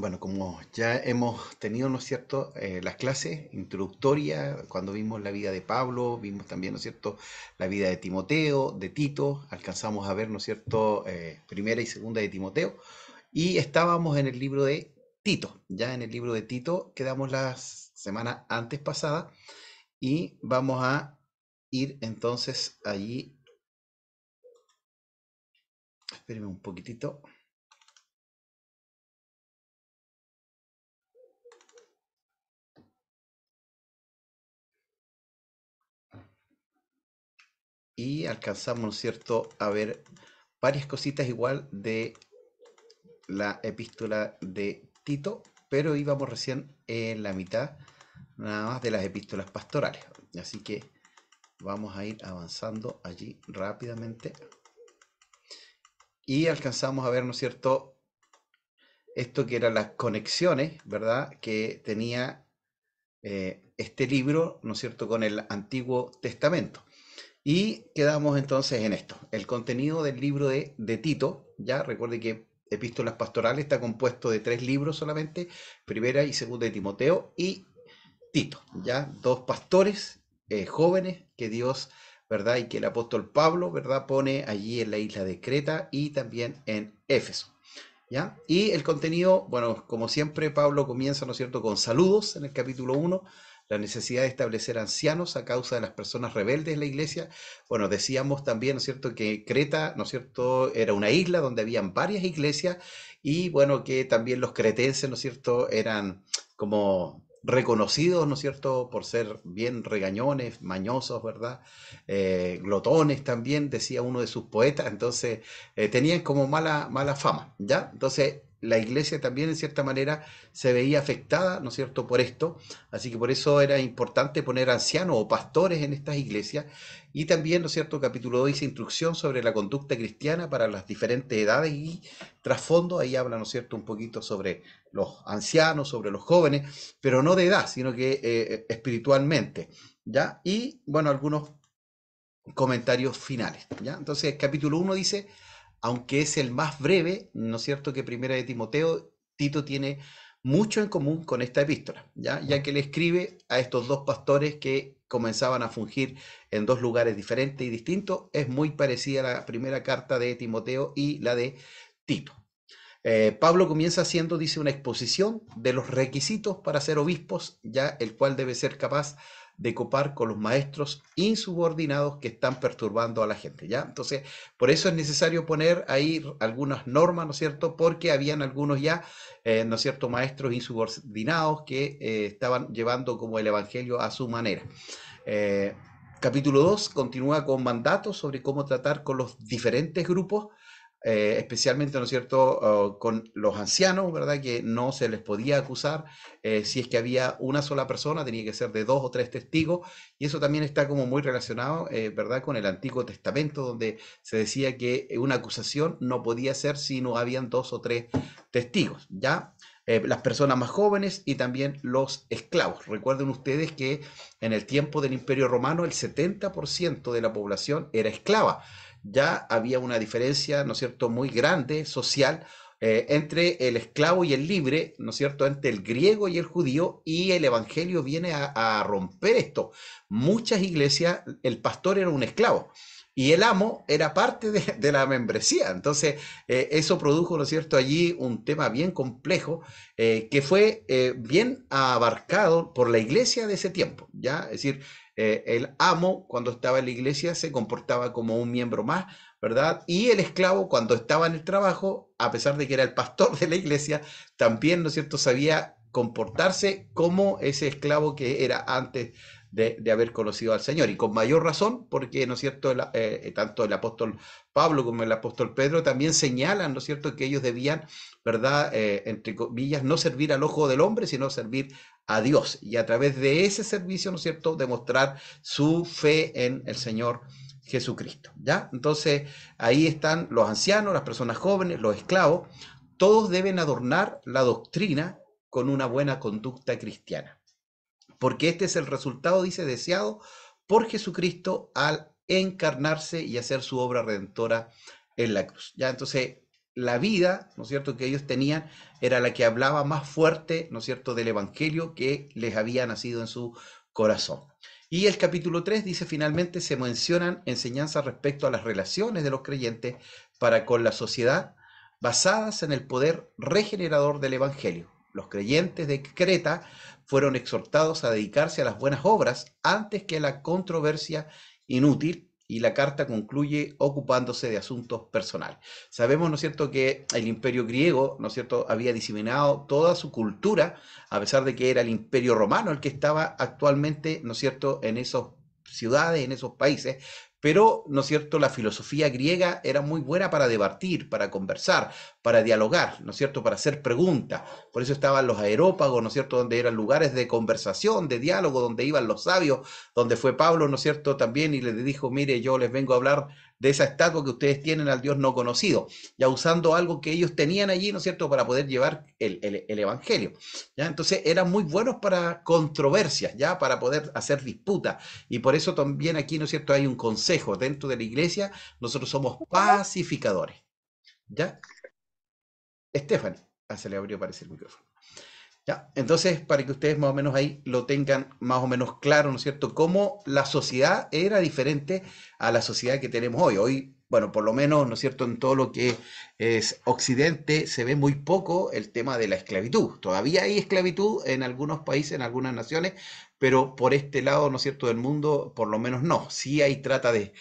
Bueno, como ya hemos tenido, ¿no es cierto?, las clases introductorias, cuando vimos la vida de Pablo, vimos también, ¿no es cierto?, la vida de Timoteo, de Tito, alcanzamos a ver, ¿no es cierto?, primera y segunda de Timoteo, y estábamos en el libro de Tito. Ya en el libro de Tito quedamos la semana antes pasada y vamos a ir entonces allí. Espérenme un poquitito. Y alcanzamos, ¿no es cierto?, a ver varias cositas igual de la epístola de Tito, pero íbamos recién en la mitad nada más de las epístolas pastorales. Así que vamos a ir avanzando allí rápidamente. Y alcanzamos a ver, ¿no es cierto?, esto que eran las conexiones, ¿verdad?, que tenía este libro, ¿no es cierto?, con el Antiguo Testamento. Y quedamos entonces en esto. El contenido del libro de Tito, ya recuerde que Epístolas Pastorales está compuesto de 3 libros solamente, primera y segunda de Timoteo y Tito, ya dos pastores jóvenes que Dios, ¿verdad? Y que el apóstol Pablo, ¿verdad? Pone allí en la isla de Creta y también en Éfeso. ¿Ya? Y el contenido, bueno, como siempre, Pablo comienza, ¿no es cierto?, con saludos en el capítulo 1, la necesidad de establecer ancianos a causa de las personas rebeldes en la iglesia. Bueno, decíamos también, ¿no es cierto?, que Creta, ¿no es cierto?, era una isla donde habían varias iglesias y, bueno, que también los cretenses, ¿no es cierto?, eran como reconocidos, ¿no es cierto?, por ser bien regañones, mañosos, ¿verdad? Glotones también, decía uno de sus poetas, entonces tenían como mala fama, ¿ya? Entonces la iglesia también en cierta manera se veía afectada, ¿no es cierto?, por esto, así que por eso era importante poner ancianos o pastores en estas iglesias, y también, ¿no es cierto?, capítulo 2 dice instrucción sobre la conducta cristiana para las diferentes edades y trasfondo, ahí habla, ¿no es cierto?, un poquito sobre los ancianos, sobre los jóvenes, pero no de edad, sino que espiritualmente, ¿ya? Y bueno, algunos comentarios finales, ¿ya? Entonces, capítulo 1 dice, aunque es el más breve, ¿no es cierto?, que primera de Timoteo, Tito tiene mucho en común con esta epístola, ya que le escribe a estos dos pastores que comenzaban a fungir en dos lugares diferentes y distintos. Es muy parecida a la primera carta de Timoteo y la de Tito. Pablo comienza haciendo, dice, una exposición de los requisitos para ser obispos, ya el cual debe ser capaz de copar con los maestros insubordinados que están perturbando a la gente, ¿ya? Entonces, por eso es necesario poner ahí algunas normas, ¿no es cierto? Porque habían algunos ya, ¿no es cierto?, maestros insubordinados que estaban llevando como el evangelio a su manera. Eh, Capítulo 2 continúa con mandatos sobre cómo tratar con los diferentes grupos, especialmente, ¿no es cierto?, con los ancianos, ¿verdad?, que no se les podía acusar si es que había una sola persona, tenía que ser de 2 o 3 testigos, y eso también está como muy relacionado, ¿verdad?, con el Antiguo Testamento, donde se decía que una acusación no podía ser si no habían 2 o 3 testigos, ¿ya? Las personas más jóvenes y también los esclavos. Recuerden ustedes que en el tiempo del Imperio Romano el 70% de la población era esclava. Ya había una diferencia, ¿no es cierto?, muy grande social entre el esclavo y el libre, ¿no es cierto?, entre el griego y el judío, y el Evangelio viene a romper esto. Muchas iglesias, el pastor era un esclavo y el amo era parte de la membresía. Entonces, eso produjo, ¿no es cierto?, allí un tema bien complejo que fue bien abarcado por la iglesia de ese tiempo, ¿ya? Es decir, el amo cuando estaba en la iglesia se comportaba como un miembro más, ¿verdad? Y el esclavo cuando estaba en el trabajo, a pesar de que era el pastor de la iglesia, también, ¿no es cierto?, sabía comportarse como ese esclavo que era antes de haber conocido al Señor. Y con mayor razón, porque, ¿no es cierto?, tanto el apóstol Pablo como el apóstol Pedro también señalan, ¿no es cierto?, que ellos debían, ¿verdad?, entre comillas, no servir al ojo del hombre, sino servir a Dios. Y a través de ese servicio, ¿no es cierto?, demostrar su fe en el Señor Jesucristo, ¿ya? Entonces, ahí están los ancianos, las personas jóvenes, los esclavos. Todos deben adornar la doctrina con una buena conducta cristiana, porque este es el resultado, dice, deseado por Jesucristo al encarnarse y hacer su obra redentora en la cruz. Ya, entonces, la vida, ¿no es cierto?, que ellos tenían era la que hablaba más fuerte, ¿no es cierto?, del evangelio que les había nacido en su corazón. Y el capítulo 3 dice finalmente se mencionan enseñanzas respecto a las relaciones de los creyentes para con la sociedad basadas en el poder regenerador del evangelio. Los creyentes de Creta fueron exhortados a dedicarse a las buenas obras antes que a la controversia inútil, y la carta concluye ocupándose de asuntos personales. Sabemos, ¿no es cierto?, que el imperio griego, ¿no es cierto?, había diseminado toda su cultura, a pesar de que era el imperio romano el que estaba actualmente, ¿no es cierto?, en esas ciudades, en esos países, pero, ¿no es cierto?, la filosofía griega era muy buena para debatir, para conversar, para dialogar, ¿no es cierto?, para hacer preguntas. Por eso estaban los aerópagos, ¿no es cierto?, donde eran lugares de conversación, de diálogo, donde iban los sabios, donde fue Pablo, ¿no es cierto?, también, y les dijo, mire, yo les vengo a hablar de esa estatua que ustedes tienen al Dios no conocido, ya usando algo que ellos tenían allí, ¿no es cierto?, para poder llevar el evangelio. ¿Ya? Entonces eran muy buenos para controversias, ya, para poder hacer disputas. Y por eso también aquí, ¿no es cierto?, hay un consejo dentro de la iglesia, nosotros somos pacificadores. ¿Ya? Stephanie, se le abrió, parece, el micrófono. ¿Ya? Entonces, para que ustedes más o menos ahí lo tengan más o menos claro, ¿no es cierto?, cómo la sociedad era diferente a la sociedad que tenemos hoy. Hoy, bueno, por lo menos, ¿no es cierto?, en todo lo que es Occidente se ve muy poco el tema de la esclavitud. Todavía hay esclavitud en algunos países, en algunas naciones, pero por este lado, ¿no es cierto?, del mundo, por lo menos no. Sí hay trata de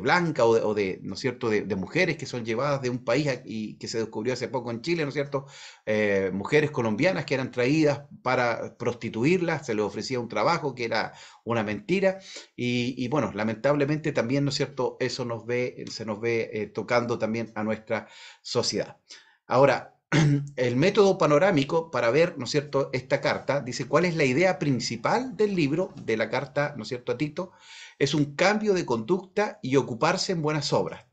blanca o ¿no es cierto?, de mujeres que son llevadas de un país y que se descubrió hace poco en Chile, ¿no es cierto?, mujeres colombianas que eran traídas para prostituirlas, se les ofrecía un trabajo que era una mentira, y bueno, lamentablemente también, ¿no es cierto?, eso se nos ve tocando también a nuestra sociedad. Ahora, el método panorámico para ver, ¿no es cierto?, esta carta dice cuál es la idea principal del libro, de la carta, ¿no es cierto?, a Tito, es un cambio de conducta y ocuparse en buenas obras.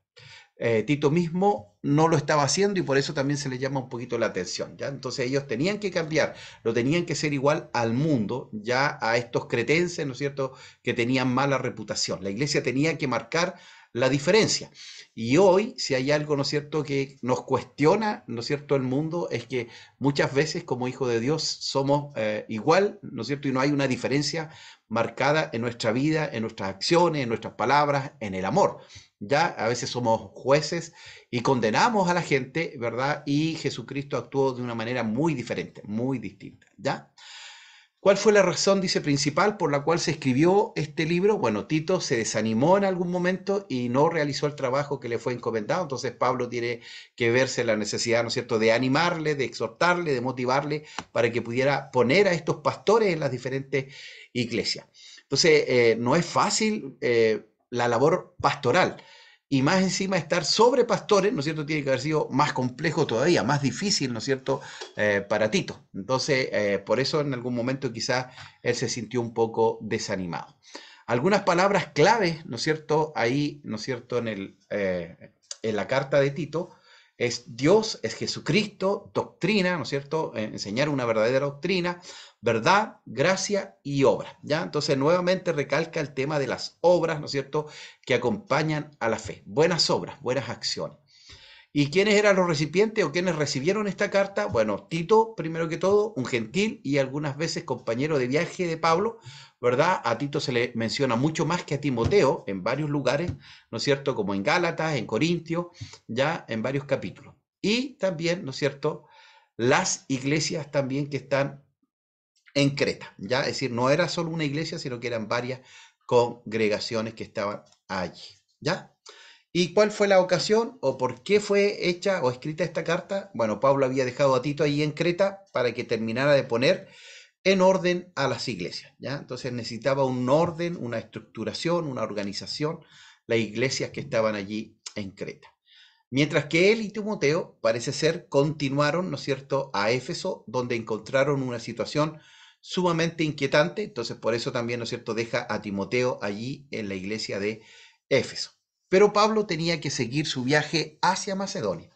Tito mismo no lo estaba haciendo y por eso también se le llama un poquito la atención, ¿ya? Entonces ellos tenían que cambiar, lo tenían que ser igual al mundo, ya a estos cretenses, ¿no es cierto?, que tenían mala reputación. La iglesia tenía que marcar la diferencia. Y hoy, si hay algo, ¿no es cierto?, que nos cuestiona, ¿no es cierto?, el mundo, es que muchas veces como hijos de Dios somos igual, ¿no es cierto?, y no hay una diferencia marcada en nuestra vida, en nuestras acciones, en nuestras palabras, en el amor. Ya a veces somos jueces y condenamos a la gente, ¿verdad? Y Jesucristo actuó de una manera muy diferente, muy distinta, ¿ya? ¿Cuál fue la razón, dice, principal por la cual se escribió este libro? Bueno, Tito se desanimó en algún momento y no realizó el trabajo que le fue encomendado, entonces Pablo tiene que verse la necesidad, ¿no es cierto?, de animarle, de exhortarle, de motivarle para que pudiera poner a estos pastores en las diferentes iglesias. Entonces, no es fácil la labor pastoral. Y más encima estar sobre pastores, ¿no es cierto?, tiene que haber sido más complejo todavía, más difícil, ¿no es cierto?, para Tito. Entonces, por eso en algún momento quizás él se sintió un poco desanimado. Algunas palabras claves, ¿no es cierto?, ahí, ¿no es cierto?, en la carta de Tito, es Dios, es Jesucristo, doctrina, ¿no es cierto?, enseñar una verdadera doctrina, verdad, gracia y obra, ¿ya? Entonces, nuevamente recalca el tema de las obras, ¿no es cierto?, que acompañan a la fe. Buenas obras, buenas acciones. ¿Y quiénes eran los recipientes o quiénes recibieron esta carta? Bueno, Tito, primero que todo, un gentil y algunas veces compañero de viaje de Pablo, ¿verdad? A Tito se le menciona mucho más que a Timoteo en varios lugares, ¿no es cierto? Como en Gálatas, en Corintios, ya en varios capítulos. Y también, ¿no es cierto?, las iglesias también que están en Creta, ¿ya? Es decir, no era solo una iglesia, sino que eran varias congregaciones que estaban allí, ¿ya? ¿Y cuál fue la ocasión o por qué fue hecha o escrita esta carta? Bueno, Pablo había dejado a Tito ahí en Creta para que terminara de poner en orden a las iglesias, ¿ya? Entonces necesitaba un orden, una estructuración, una organización, las iglesias que estaban allí en Creta. Mientras que él y Timoteo, parece ser, continuaron, ¿no es cierto?, a Éfeso, donde encontraron una situación sumamente inquietante. Entonces, por eso también, ¿no es cierto?, deja a Timoteo allí en la iglesia de Éfeso. Pero Pablo tenía que seguir su viaje hacia Macedonia.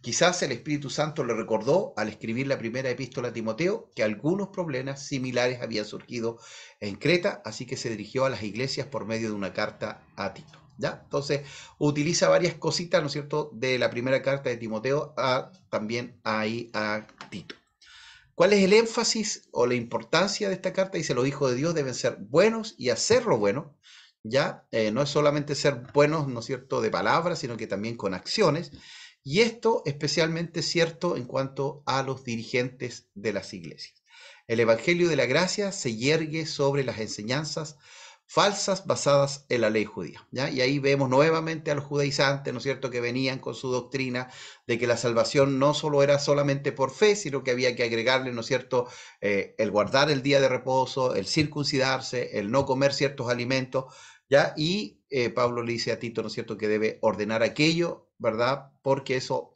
Quizás el Espíritu Santo le recordó al escribir la primera epístola a Timoteo que algunos problemas similares habían surgido en Creta, así que se dirigió a las iglesias por medio de una carta a Tito. ¿ya? Entonces, utiliza varias cositas, ¿no es cierto?, de la primera carta de Timoteo también ahí a Tito. ¿Cuál es el énfasis o la importancia de esta carta? Dice, los hijos de Dios deben ser buenos y hacer lo bueno, ¿ya? No es solamente ser buenos, ¿no es cierto?, de palabras, sino que también con acciones. Y esto especialmente es cierto en cuanto a los dirigentes de las iglesias. El Evangelio de la Gracia se yergue sobre las enseñanzas falsas basadas en la ley judía, ¿ya? Y ahí vemos nuevamente a los judaizantes, ¿no es cierto?, que venían con su doctrina de que la salvación no solo era solamente por fe, sino que había que agregarle, ¿no es cierto?, el guardar el día de reposo, el circuncidarse, el no comer ciertos alimentos, ¿ya? Y Pablo le dice a Tito, ¿no es cierto?, que debe ordenar aquello, ¿verdad? Porque eso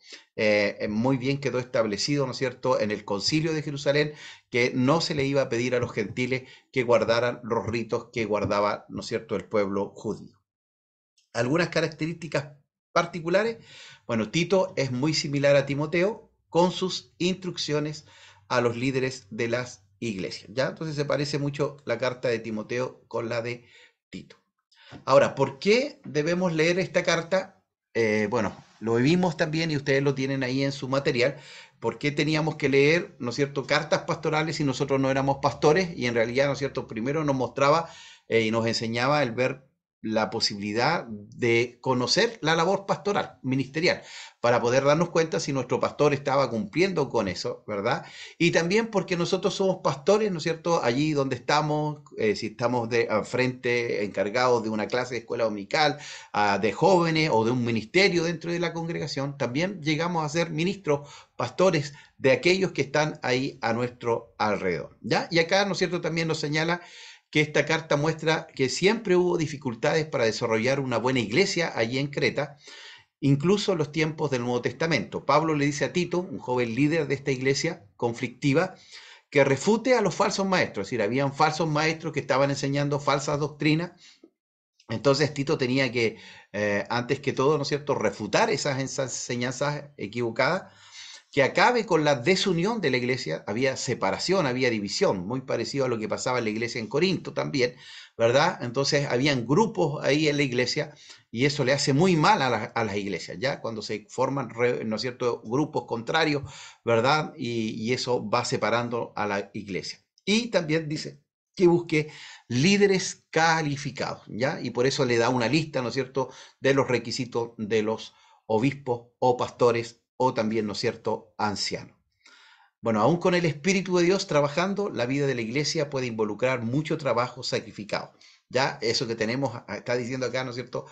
muy bien quedó establecido, ¿no es cierto?, en el concilio de Jerusalén, que no se le iba a pedir a los gentiles que guardaran los ritos que guardaba, ¿no es cierto?, el pueblo judío. Algunas características particulares. Bueno, Tito es muy similar a Timoteo con sus instrucciones a los líderes de las iglesias, ¿ya? Entonces se parece mucho la carta de Timoteo con la de Tito. Ahora, ¿por qué debemos leer esta carta? Bueno, lo vimos también y ustedes lo tienen ahí en su material. ¿Por qué teníamos que leer, ¿no es cierto?, cartas pastorales si nosotros no éramos pastores? Y en realidad, ¿no es cierto?, primero nos mostraba y nos enseñaba el ver la posibilidad de conocer la labor pastoral, ministerial, para poder darnos cuenta si nuestro pastor estaba cumpliendo con eso, ¿verdad? Y también porque nosotros somos pastores, ¿no es cierto?, allí donde estamos, si estamos al frente encargados de una clase de escuela dominical, de jóvenes o de un ministerio dentro de la congregación, también llegamos a ser ministros, pastores de aquellos que están ahí a nuestro alrededor, ¿ya? Y acá, ¿no es cierto?, también nos señala que esta carta muestra que siempre hubo dificultades para desarrollar una buena iglesia allí en Creta, incluso en los tiempos del Nuevo Testamento. Pablo le dice a Tito, un joven líder de esta iglesia conflictiva, que refute a los falsos maestros. Es decir, habían falsos maestros que estaban enseñando falsas doctrinas. Entonces Tito tenía que, antes que todo, ¿no es cierto?, refutar esas enseñanzas equivocadas, que acabe con la desunión de la iglesia. Había separación, había división, muy parecido a lo que pasaba en la iglesia en Corinto también, ¿verdad? Entonces habían grupos ahí en la iglesia y eso le hace muy mal a las iglesias, ¿ya? Cuando se forman, ¿no es cierto?, grupos contrarios, ¿verdad? Y eso va separando a la iglesia. Y también dice que busque líderes calificados, ¿ya? Y por eso le da una lista, ¿no es cierto?, de los requisitos de los obispos o pastores o también, ¿no es cierto?, ancianos. Bueno, aún con el Espíritu de Dios trabajando, la vida de la iglesia puede involucrar mucho trabajo sacrificado. Ya eso que tenemos, está diciendo acá, ¿no es cierto?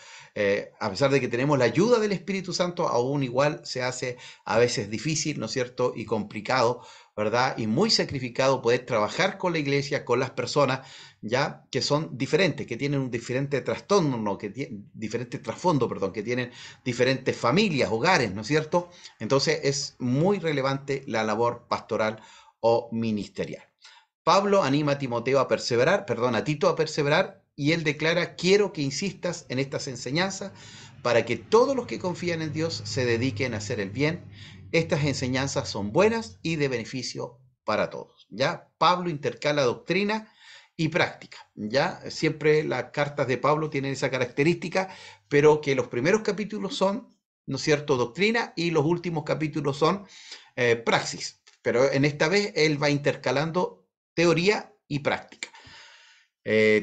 A pesar de que tenemos la ayuda del Espíritu Santo, aún igual se hace a veces difícil, ¿no es cierto? Y complicado, ¿verdad? Y muy sacrificado poder trabajar con la iglesia, con las personas, ya que son diferentes, que tienen un diferente trastorno, que tienen diferente trasfondo, perdón, que tienen diferentes familias, hogares, ¿no es cierto? Entonces es muy relevante la labor pastoral o ministerial. Pablo anima a Timoteo a perseverar, perdón, a Tito a perseverar, y él declara: quiero que insistas en estas enseñanzas para que todos los que confían en Dios se dediquen a hacer el bien. Estas enseñanzas son buenas y de beneficio para todos. ¿Ya? Pablo intercala doctrina y práctica. ¿Ya? Siempre las cartas de Pablo tienen esa característica, pero que los primeros capítulos son, ¿no es cierto?, doctrina, y los últimos capítulos son praxis. Pero en esta vez él va intercalando teoría y práctica.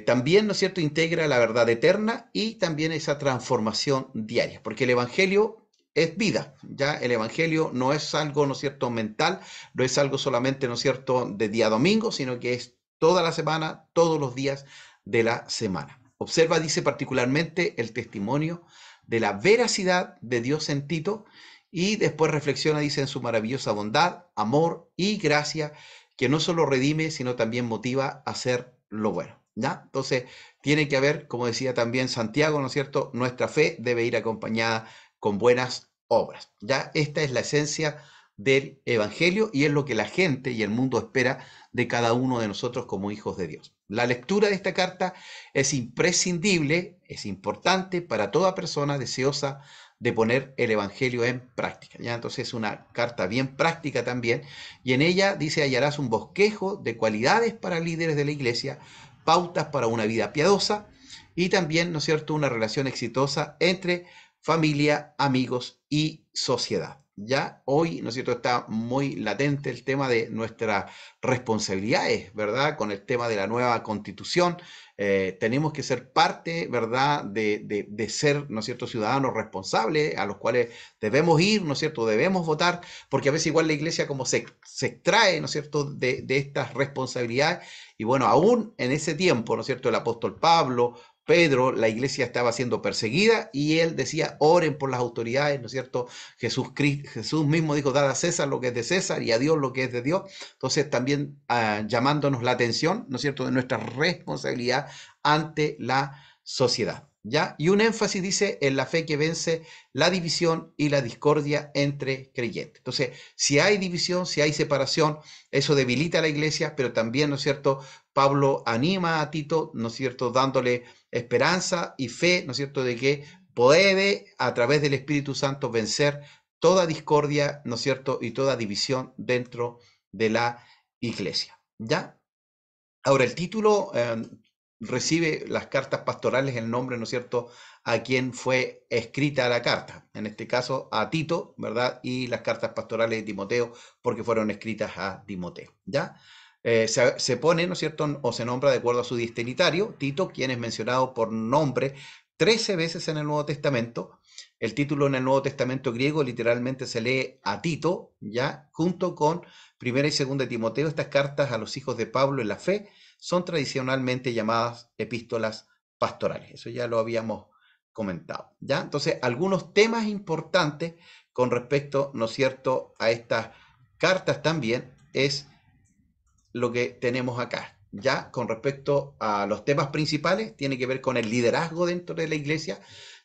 También, ¿no es cierto?, integra la verdad eterna y también esa transformación diaria, porque el Evangelio es vida, ya el Evangelio no es algo, ¿no es cierto?, mental, no es algo solamente, ¿no es cierto?, de día domingo, sino que es toda la semana, todos los días de la semana. Observa, dice, particularmente el testimonio de la veracidad de Dios en Tito, y después reflexiona, dice, en su maravillosa bondad, amor y gracia, que no solo redime, sino también motiva a hacer lo bueno, ¿ya? Entonces, tiene que haber, como decía también Santiago, ¿no es cierto?, nuestra fe debe ir acompañada con buenas obras, ¿ya? Esta es la esencia del Evangelio y es lo que la gente y el mundo espera de cada uno de nosotros como hijos de Dios. La lectura de esta carta es imprescindible, es importante para toda persona deseosa de poner el Evangelio en práctica, ¿ya? Entonces es una carta bien práctica también, y en ella dice: hallarás un bosquejo de cualidades para líderes de la iglesia, pautas para una vida piadosa y también, ¿no es cierto?, una relación exitosa entre familia, amigos y sociedad. Ya hoy, ¿no es cierto?, está muy latente el tema de nuestras responsabilidades, ¿verdad? Con el tema de la nueva constitución, tenemos que ser parte, ¿verdad?, de ser, ¿no es cierto?, ciudadanos responsables a los cuales debemos ir, ¿no es cierto?, debemos votar, porque a veces igual la iglesia como se extrae, ¿no es cierto?, de estas responsabilidades. Y bueno, aún en ese tiempo, ¿no es cierto?, el apóstol Pablo, Pedro, la iglesia estaba siendo perseguida y él decía, oren por las autoridades, ¿no es cierto? Jesús mismo dijo, dad a César lo que es de César y a Dios lo que es de Dios. Entonces también llamándonos la atención, ¿no es cierto?, de nuestra responsabilidad ante la sociedad. ¿Ya? Y un énfasis dice en la fe que vence la división y la discordia entre creyentes. Entonces, si hay división, si hay separación, eso debilita a la iglesia, pero también, ¿no es cierto?, Pablo anima a Tito, ¿no es cierto?, dándole esperanza y fe, ¿no es cierto?, de que puede a través del Espíritu Santo vencer toda discordia, ¿no es cierto?, y toda división dentro de la iglesia. ¿Ya? Ahora, el título recibe las cartas pastorales el nombre, ¿no es cierto?, a quien fue escrita la carta, en este caso a Tito, ¿verdad? Y las cartas pastorales de Timoteo, porque fueron escritas a Timoteo, ¿ya? Se pone, ¿no es cierto?, o se nombra de acuerdo a su destinatario, Tito, quien es mencionado por nombre 13 veces en el Nuevo Testamento. El título en el Nuevo Testamento griego literalmente se lee a Tito, ¿ya? Junto con Primera y Segunda de Timoteo, estas cartas a los hijos de Pablo en la fe son tradicionalmente llamadas epístolas pastorales. Eso ya lo habíamos comentado, ¿ya? Entonces, algunos temas importantes con respecto, ¿no es cierto?, a estas cartas también es lo que tenemos acá. Ya con respecto a los temas principales, tiene que ver con el liderazgo dentro de la iglesia.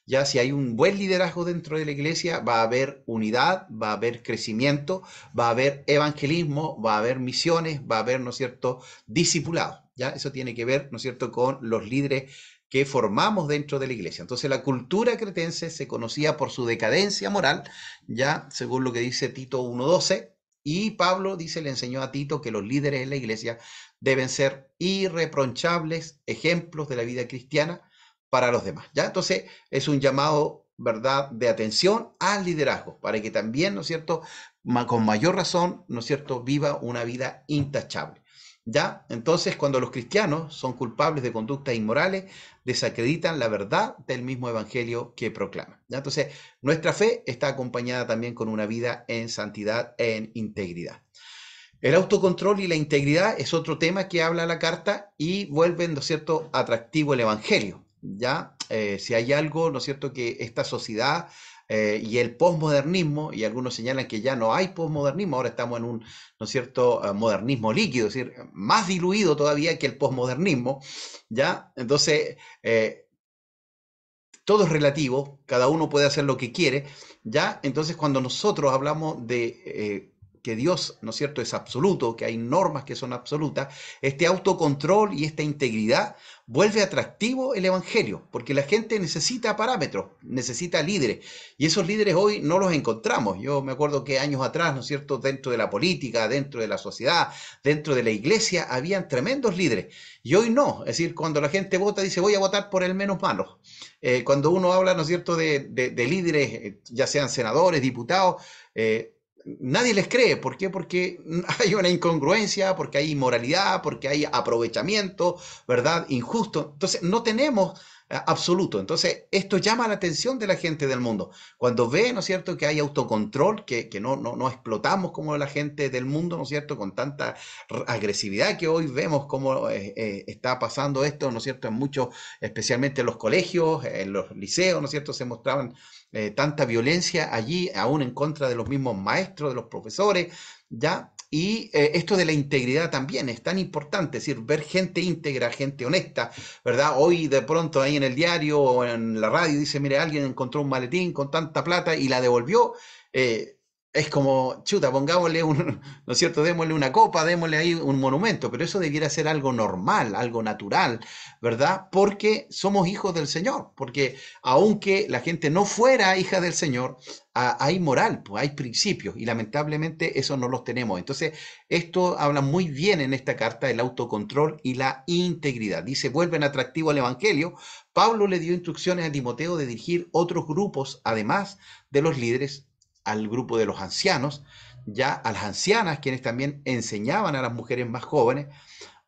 Ya si hay un buen liderazgo dentro de la iglesia, va a haber unidad, va a haber crecimiento, va a haber evangelismo, va a haber misiones, va a haber, ¿no es cierto?, discipulado. Ya eso tiene que ver, ¿no es cierto?, con los líderes que formamos dentro de la iglesia. Entonces la cultura cretense se conocía por su decadencia moral, ya según lo que dice Tito 1:12, y Pablo dice, le enseñó a Tito que los líderes en la iglesia deben ser irreprochables ejemplos de la vida cristiana para los demás. ¿Ya? Entonces es un llamado, ¿verdad?, de atención al liderazgo, para que también, ¿no es cierto?, con mayor razón, ¿no es cierto?, viva una vida intachable. ¿Ya? Entonces, cuando los cristianos son culpables de conductas inmorales, desacreditan la verdad del mismo evangelio que proclaman. ¿Ya? Entonces, nuestra fe está acompañada también con una vida en santidad, en integridad. El autocontrol y la integridad es otro tema que habla la carta y vuelven, ¿no es cierto?, atractivo el evangelio. ¿Ya? Si hay algo, ¿no es cierto?, que esta sociedad y el posmodernismo, y algunos señalan que ya no hay posmodernismo, ahora estamos en un, ¿no es cierto?, modernismo líquido, es decir, más diluido todavía que el posmodernismo, ¿ya? Entonces, todo es relativo, cada uno puede hacer lo que quiere, ¿ya? Entonces, cuando nosotros hablamos de que Dios, ¿no es cierto?, es absoluto, que hay normas que son absolutas, este autocontrol y esta integridad vuelve atractivo el Evangelio, porque la gente necesita parámetros, necesita líderes, y esos líderes hoy no los encontramos. Yo me acuerdo que años atrás, ¿no es cierto?, dentro de la política, dentro de la sociedad, dentro de la iglesia, habían tremendos líderes, y hoy no. Es decir, cuando la gente vota, dice, voy a votar por el menos malo. Cuando uno habla, ¿no es cierto?, de líderes, ya sean senadores, diputados, nadie les cree. ¿Por qué? Porque hay una incongruencia, porque hay inmoralidad, porque hay aprovechamiento, ¿verdad?, injusto. Entonces, no tenemos absoluto. Entonces, esto llama la atención de la gente del mundo. Cuando ve, ¿no es cierto?, que hay autocontrol, que no explotamos como la gente del mundo, ¿no es cierto?, con tanta agresividad que hoy vemos cómo está pasando esto, ¿no es cierto?, en muchos, especialmente en los colegios, en los liceos, ¿no es cierto?, se mostraban tanta violencia allí, aún en contra de los mismos maestros, de los profesores, ¿ya? Y esto de la integridad también es tan importante, es decir, ver gente íntegra, gente honesta, ¿verdad? Hoy de pronto ahí en el diario o en la radio dice, mire, alguien encontró un maletín con tanta plata y la devolvió. es como, chuta, pongámosle un, ¿no es cierto? Démosle una copa, démosle ahí un monumento, pero eso debiera ser algo normal, algo natural, ¿verdad? Porque somos hijos del Señor, porque aunque la gente no fuera hija del Señor, hay moral, pues, hay principios, y lamentablemente eso no los tenemos. Entonces, esto habla muy bien en esta carta del autocontrol y la integridad. Dice, vuelven atractivo al Evangelio. Pablo le dio instrucciones a Timoteo de dirigir otros grupos, además de los líderes, al grupo de los ancianos, ya a las ancianas, quienes también enseñaban a las mujeres más jóvenes,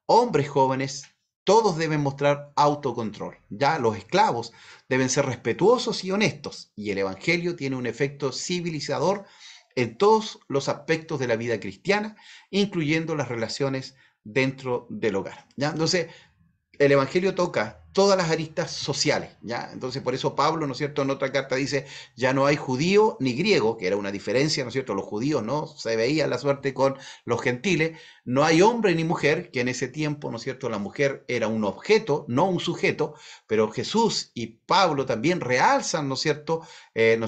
hombres jóvenes, todos deben mostrar autocontrol. Ya los esclavos deben ser respetuosos y honestos, y el Evangelio tiene un efecto civilizador en todos los aspectos de la vida cristiana, incluyendo las relaciones dentro del hogar. ¿Ya? Entonces, el Evangelio toca todas las aristas sociales, ¿ya? Entonces, por eso Pablo, ¿no es cierto?, en otra carta dice, ya no hay judío ni griego, que era una diferencia, ¿no es cierto? Los judíos no se veían la suerte con los gentiles, no hay hombre ni mujer, que en ese tiempo, ¿no es cierto?, la mujer era un objeto, no un sujeto, pero Jesús y Pablo también realzan, ¿no es cierto?, el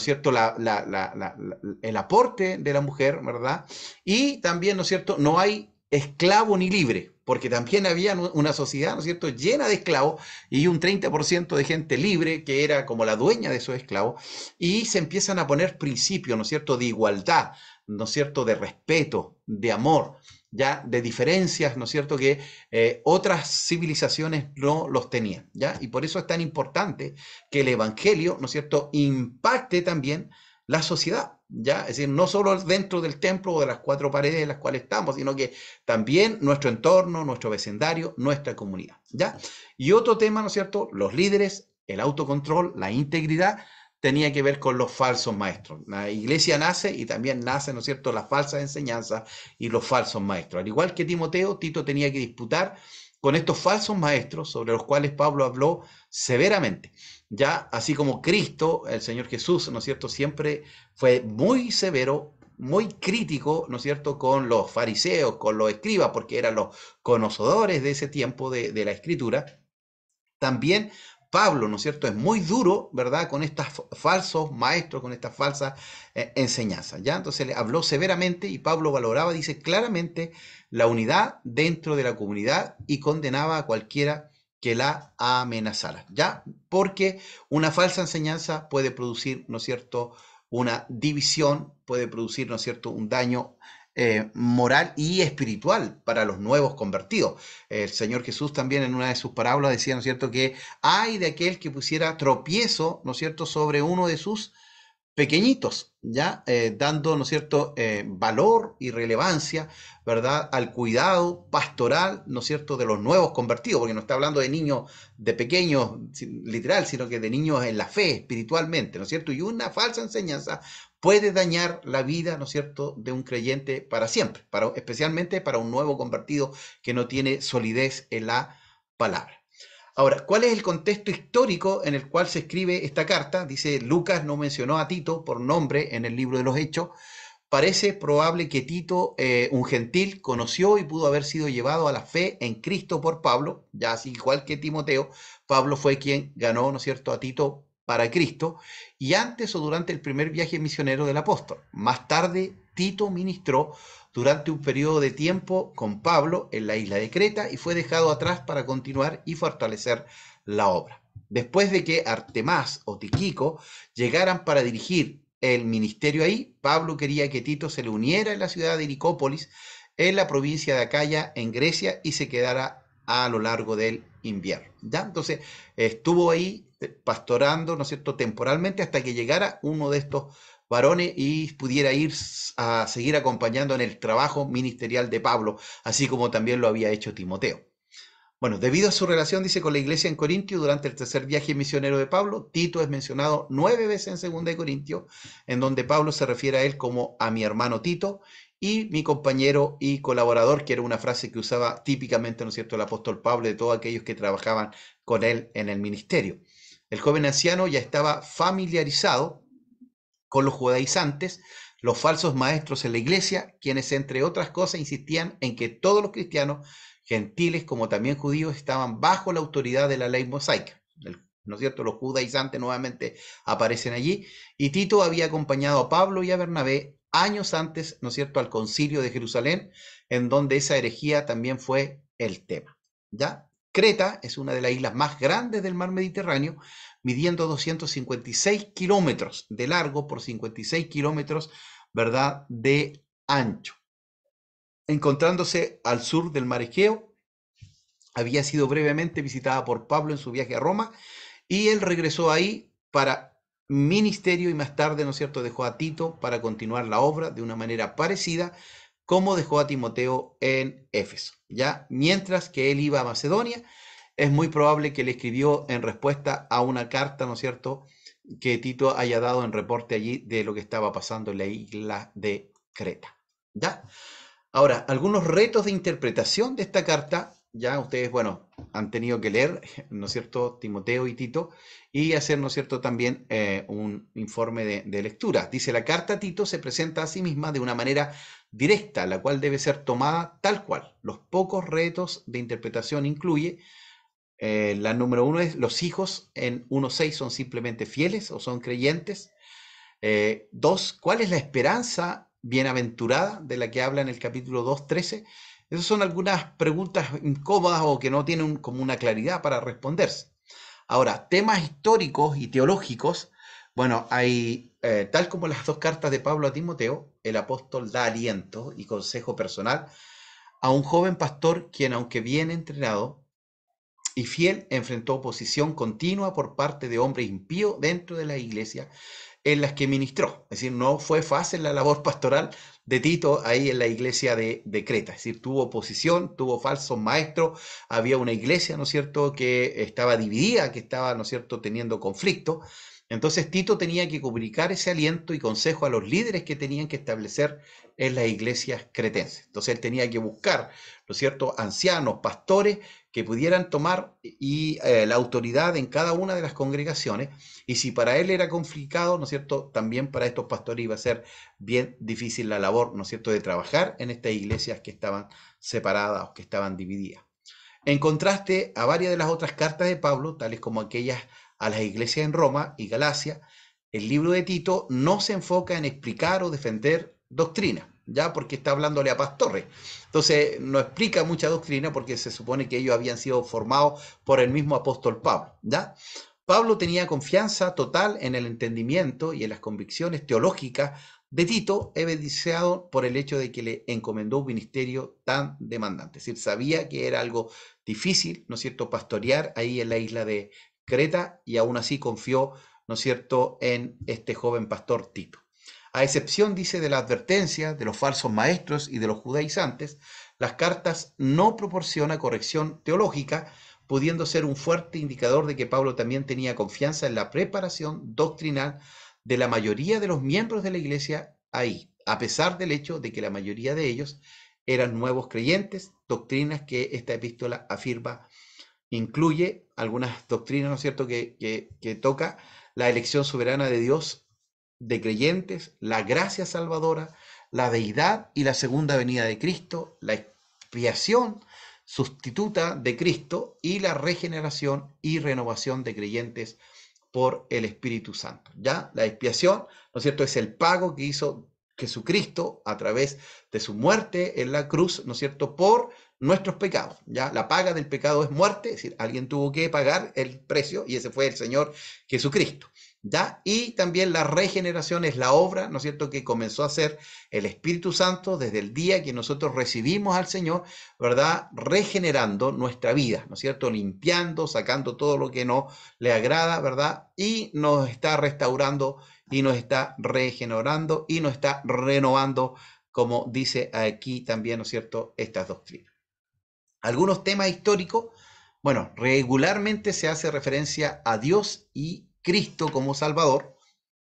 aporte de la mujer, ¿verdad? Y también, ¿no es cierto?, no hay esclavo ni libre, porque también había una sociedad, ¿no es cierto?, llena de esclavos y un 30% de gente libre que era como la dueña de esos esclavos, y se empiezan a poner principios, ¿no es cierto?, de igualdad, ¿no es cierto?, de respeto, de amor, ya de diferencias, ¿no es cierto?, que otras civilizaciones no los tenían, ¿ya? Y por eso es tan importante que el Evangelio, ¿no es cierto?, impacte también la sociedad, ¿ya? Es decir, no solo dentro del templo o de las cuatro paredes en las cuales estamos, sino que también nuestro entorno, nuestro vecindario, nuestra comunidad, ¿ya? Y otro tema, ¿no es cierto? Los líderes, el autocontrol, la integridad, tenía que ver con los falsos maestros. La iglesia nace y también nace, ¿no es cierto?, las falsas enseñanzas y los falsos maestros. Al igual que Timoteo, Tito tenía que disputar con estos falsos maestros sobre los cuales Pablo habló severamente. Ya, así como Cristo, el Señor Jesús, ¿no es cierto?, siempre fue muy severo, muy crítico, ¿no es cierto?, con los fariseos, con los escribas, porque eran los conocedores de ese tiempo de la escritura. También Pablo, ¿no es cierto?, es muy duro, ¿verdad?, con estos falsos maestros, con estas falsas enseñanzas, ¿ya? Entonces le habló severamente y Pablo valoraba, dice claramente, la unidad dentro de la comunidad y condenaba a cualquiera que la amenazara, ¿ya? Porque una falsa enseñanza puede producir, ¿no es cierto?, una división, puede producir, ¿no es cierto?, un daño moral y espiritual para los nuevos convertidos. El Señor Jesús también en una de sus parábolas decía, ¿no es cierto?, que hay de aquel que pusiera tropiezo, ¿no es cierto?, sobre uno de sus pequeñitos, ¿ya? Dando, ¿no es cierto?, valor y relevancia, ¿verdad?, al cuidado pastoral, ¿no es cierto?, de los nuevos convertidos, porque no está hablando de niños, de pequeños, literal, sino que de niños en la fe, espiritualmente, ¿no es cierto? Y una falsa enseñanza puede dañar la vida, ¿no es cierto?, de un creyente para siempre, especialmente para un nuevo convertido que no tiene solidez en la palabra. Ahora, ¿cuál es el contexto histórico en el cual se escribe esta carta? Dice, Lucas no mencionó a Tito por nombre en el libro de los Hechos. Parece probable que Tito, un gentil, conoció y pudo haber sido llevado a la fe en Cristo por Pablo, ya así igual que Timoteo. Pablo fue quien ganó, ¿no es cierto?, a Tito para Cristo, y antes o durante el primer viaje misionero del apóstol. Más tarde, Tito ministró durante un periodo de tiempo con Pablo en la isla de Creta y fue dejado atrás para continuar y fortalecer la obra. Después de que Artemás o Tíquico llegaran para dirigir el ministerio ahí, Pablo quería que Tito se le uniera en la ciudad de Nicópolis, en la provincia de Acaya, en Grecia, y se quedara a lo largo del invierno. ¿Ya? Entonces estuvo ahí pastorando, ¿no es cierto?, temporalmente hasta que llegara uno de estos varones y pudiera ir a seguir acompañando en el trabajo ministerial de Pablo, así como también lo había hecho Timoteo. Bueno, debido a su relación, dice, con la iglesia en Corintio, durante el tercer viaje misionero de Pablo, Tito es mencionado 9 veces en 2 de Corintios, en donde Pablo se refiere a él como a mi hermano Tito y mi compañero y colaborador, que era una frase que usaba típicamente, ¿no es cierto?, el apóstol Pablo de todos aquellos que trabajaban con él en el ministerio. El joven anciano ya estaba familiarizado con los judaizantes, los falsos maestros en la iglesia, quienes entre otras cosas insistían en que todos los cristianos, gentiles como también judíos, estaban bajo la autoridad de la ley mosaica. ¿No es cierto? Los judaizantes nuevamente aparecen allí, y Tito había acompañado a Pablo y a Bernabé años antes, ¿no es cierto?, al Concilio de Jerusalén, en donde esa herejía también fue el tema, ¿ya? Creta es una de las islas más grandes del mar Mediterráneo, midiendo 256 kilómetros de largo por 56 kilómetros, ¿verdad?, de ancho. Encontrándose al sur del mar Egeo, había sido brevemente visitada por Pablo en su viaje a Roma, y él regresó ahí para ministerio y más tarde, ¿no es cierto?, dejó a Tito para continuar la obra de una manera parecida como dejó a Timoteo en Éfeso, ¿ya? Mientras que él iba a Macedonia, es muy probable que le escribió en respuesta a una carta, ¿no es cierto?, que Tito haya dado en reporte allí de lo que estaba pasando en la isla de Creta, ¿ya? Ahora, algunos retos de interpretación de esta carta, ya ustedes, bueno, han tenido que leer, ¿no es cierto?, Timoteo y Tito, y hacer, ¿no es cierto?, también un informe de lectura. Dice, la carta a Tito se presenta a sí misma de una manera directa, la cual debe ser tomada tal cual. Los pocos retos de interpretación incluye, la número 1 es, los hijos en 1.6 son simplemente fieles o son creyentes. 2, ¿cuál es la esperanza bienaventurada de la que habla en el capítulo 2:13? Esas son algunas preguntas incómodas o que no tienen como una claridad para responderse. Ahora, temas históricos y teológicos, bueno, hay, tal como las dos cartas de Pablo a Timoteo, el apóstol da aliento y consejo personal a un joven pastor quien, aunque bien entrenado y fiel, enfrentó oposición continua por parte de hombres impíos dentro de la iglesia en las que ministró. Es decir, no fue fácil la labor pastoral de Tito ahí en la iglesia de Creta. Es decir, tuvo oposición, tuvo falsos maestros, había una iglesia, ¿no es cierto?, que estaba dividida, que estaba, ¿no es cierto?, teniendo conflicto. Entonces Tito tenía que comunicar ese aliento y consejo a los líderes que tenían que establecer en las iglesias cretenses. Entonces él tenía que buscar, ¿no es cierto?, ancianos, pastores que pudieran tomar la autoridad en cada una de las congregaciones, y si para él era complicado, ¿no es cierto?, también para estos pastores iba a ser bien difícil la labor, ¿no es cierto?, de trabajar en estas iglesias que estaban separadas o que estaban divididas. En contraste a varias de las otras cartas de Pablo, tales como aquellas a las iglesias en Roma y Galacia, el libro de Tito no se enfoca en explicar o defender doctrina, ya porque está hablándole a pastores. Entonces no explica mucha doctrina porque se supone que ellos habían sido formados por el mismo apóstol Pablo, ¿ya? Pablo tenía confianza total en el entendimiento y en las convicciones teológicas de Tito, evidenciado por el hecho de que le encomendó un ministerio tan demandante. Es decir, sabía que era algo difícil, ¿no es cierto?, pastorear ahí en la isla de Creta, y aún así confió, ¿no es cierto?, en este joven pastor Tito. A excepción, dice, de la advertencia de los falsos maestros y de los judaizantes, las cartas no proporcionan corrección teológica, pudiendo ser un fuerte indicador de que Pablo también tenía confianza en la preparación doctrinal de la mayoría de los miembros de la iglesia ahí, a pesar del hecho de que la mayoría de ellos eran nuevos creyentes, doctrinas que esta epístola afirma. Incluye algunas doctrinas, ¿no es cierto?, que toca la elección soberana de Dios de creyentes, la gracia salvadora, la deidad y la segunda venida de Cristo, la expiación sustituta de Cristo y la regeneración y renovación de creyentes por el Espíritu Santo. Ya la expiación, ¿no es cierto?, es el pago que hizo Jesucristo a través de su muerte en la cruz, ¿no es cierto?, por nuestros pecados. Ya la paga del pecado es muerte, es decir, alguien tuvo que pagar el precio y ese fue el Señor Jesucristo. ¿Ya? Y también la regeneración es la obra, ¿no es cierto?, que comenzó a hacer el Espíritu Santo desde el día que nosotros recibimos al Señor, ¿verdad?, regenerando nuestra vida, ¿no es cierto?, limpiando, sacando todo lo que no le agrada, ¿verdad?, y nos está restaurando y nos está regenerando y nos está renovando, como dice aquí también, ¿no es cierto?, estas doctrinas. Algunos temas históricos, bueno, regularmente se hace referencia a Dios y Cristo como Salvador.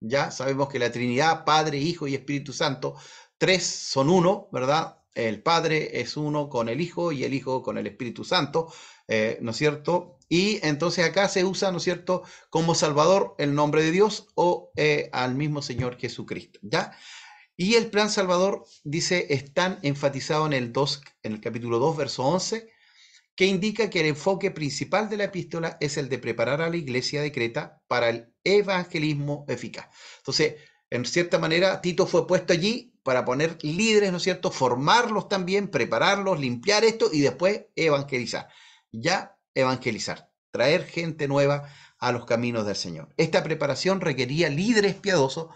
Ya sabemos que la Trinidad, Padre, Hijo y Espíritu Santo, tres son uno, ¿verdad? El Padre es uno con el Hijo y el Hijo con el Espíritu Santo, ¿no es cierto? Y entonces acá se usa, ¿no es cierto?, como Salvador el nombre de Dios o al mismo Señor Jesucristo, ¿ya? Y el plan salvador, dice, están enfatizados en el capítulo 2, verso 11, que indica que el enfoque principal de la epístola es el de preparar a la iglesia de Creta para el evangelismo eficaz. Entonces, En cierta manera, Tito fue puesto allí para poner líderes, ¿no es cierto? Formarlos también, prepararlos, limpiar esto y después evangelizar. Ya evangelizar, traer gente nueva a los caminos del Señor. Esta preparación requería líderes piadosos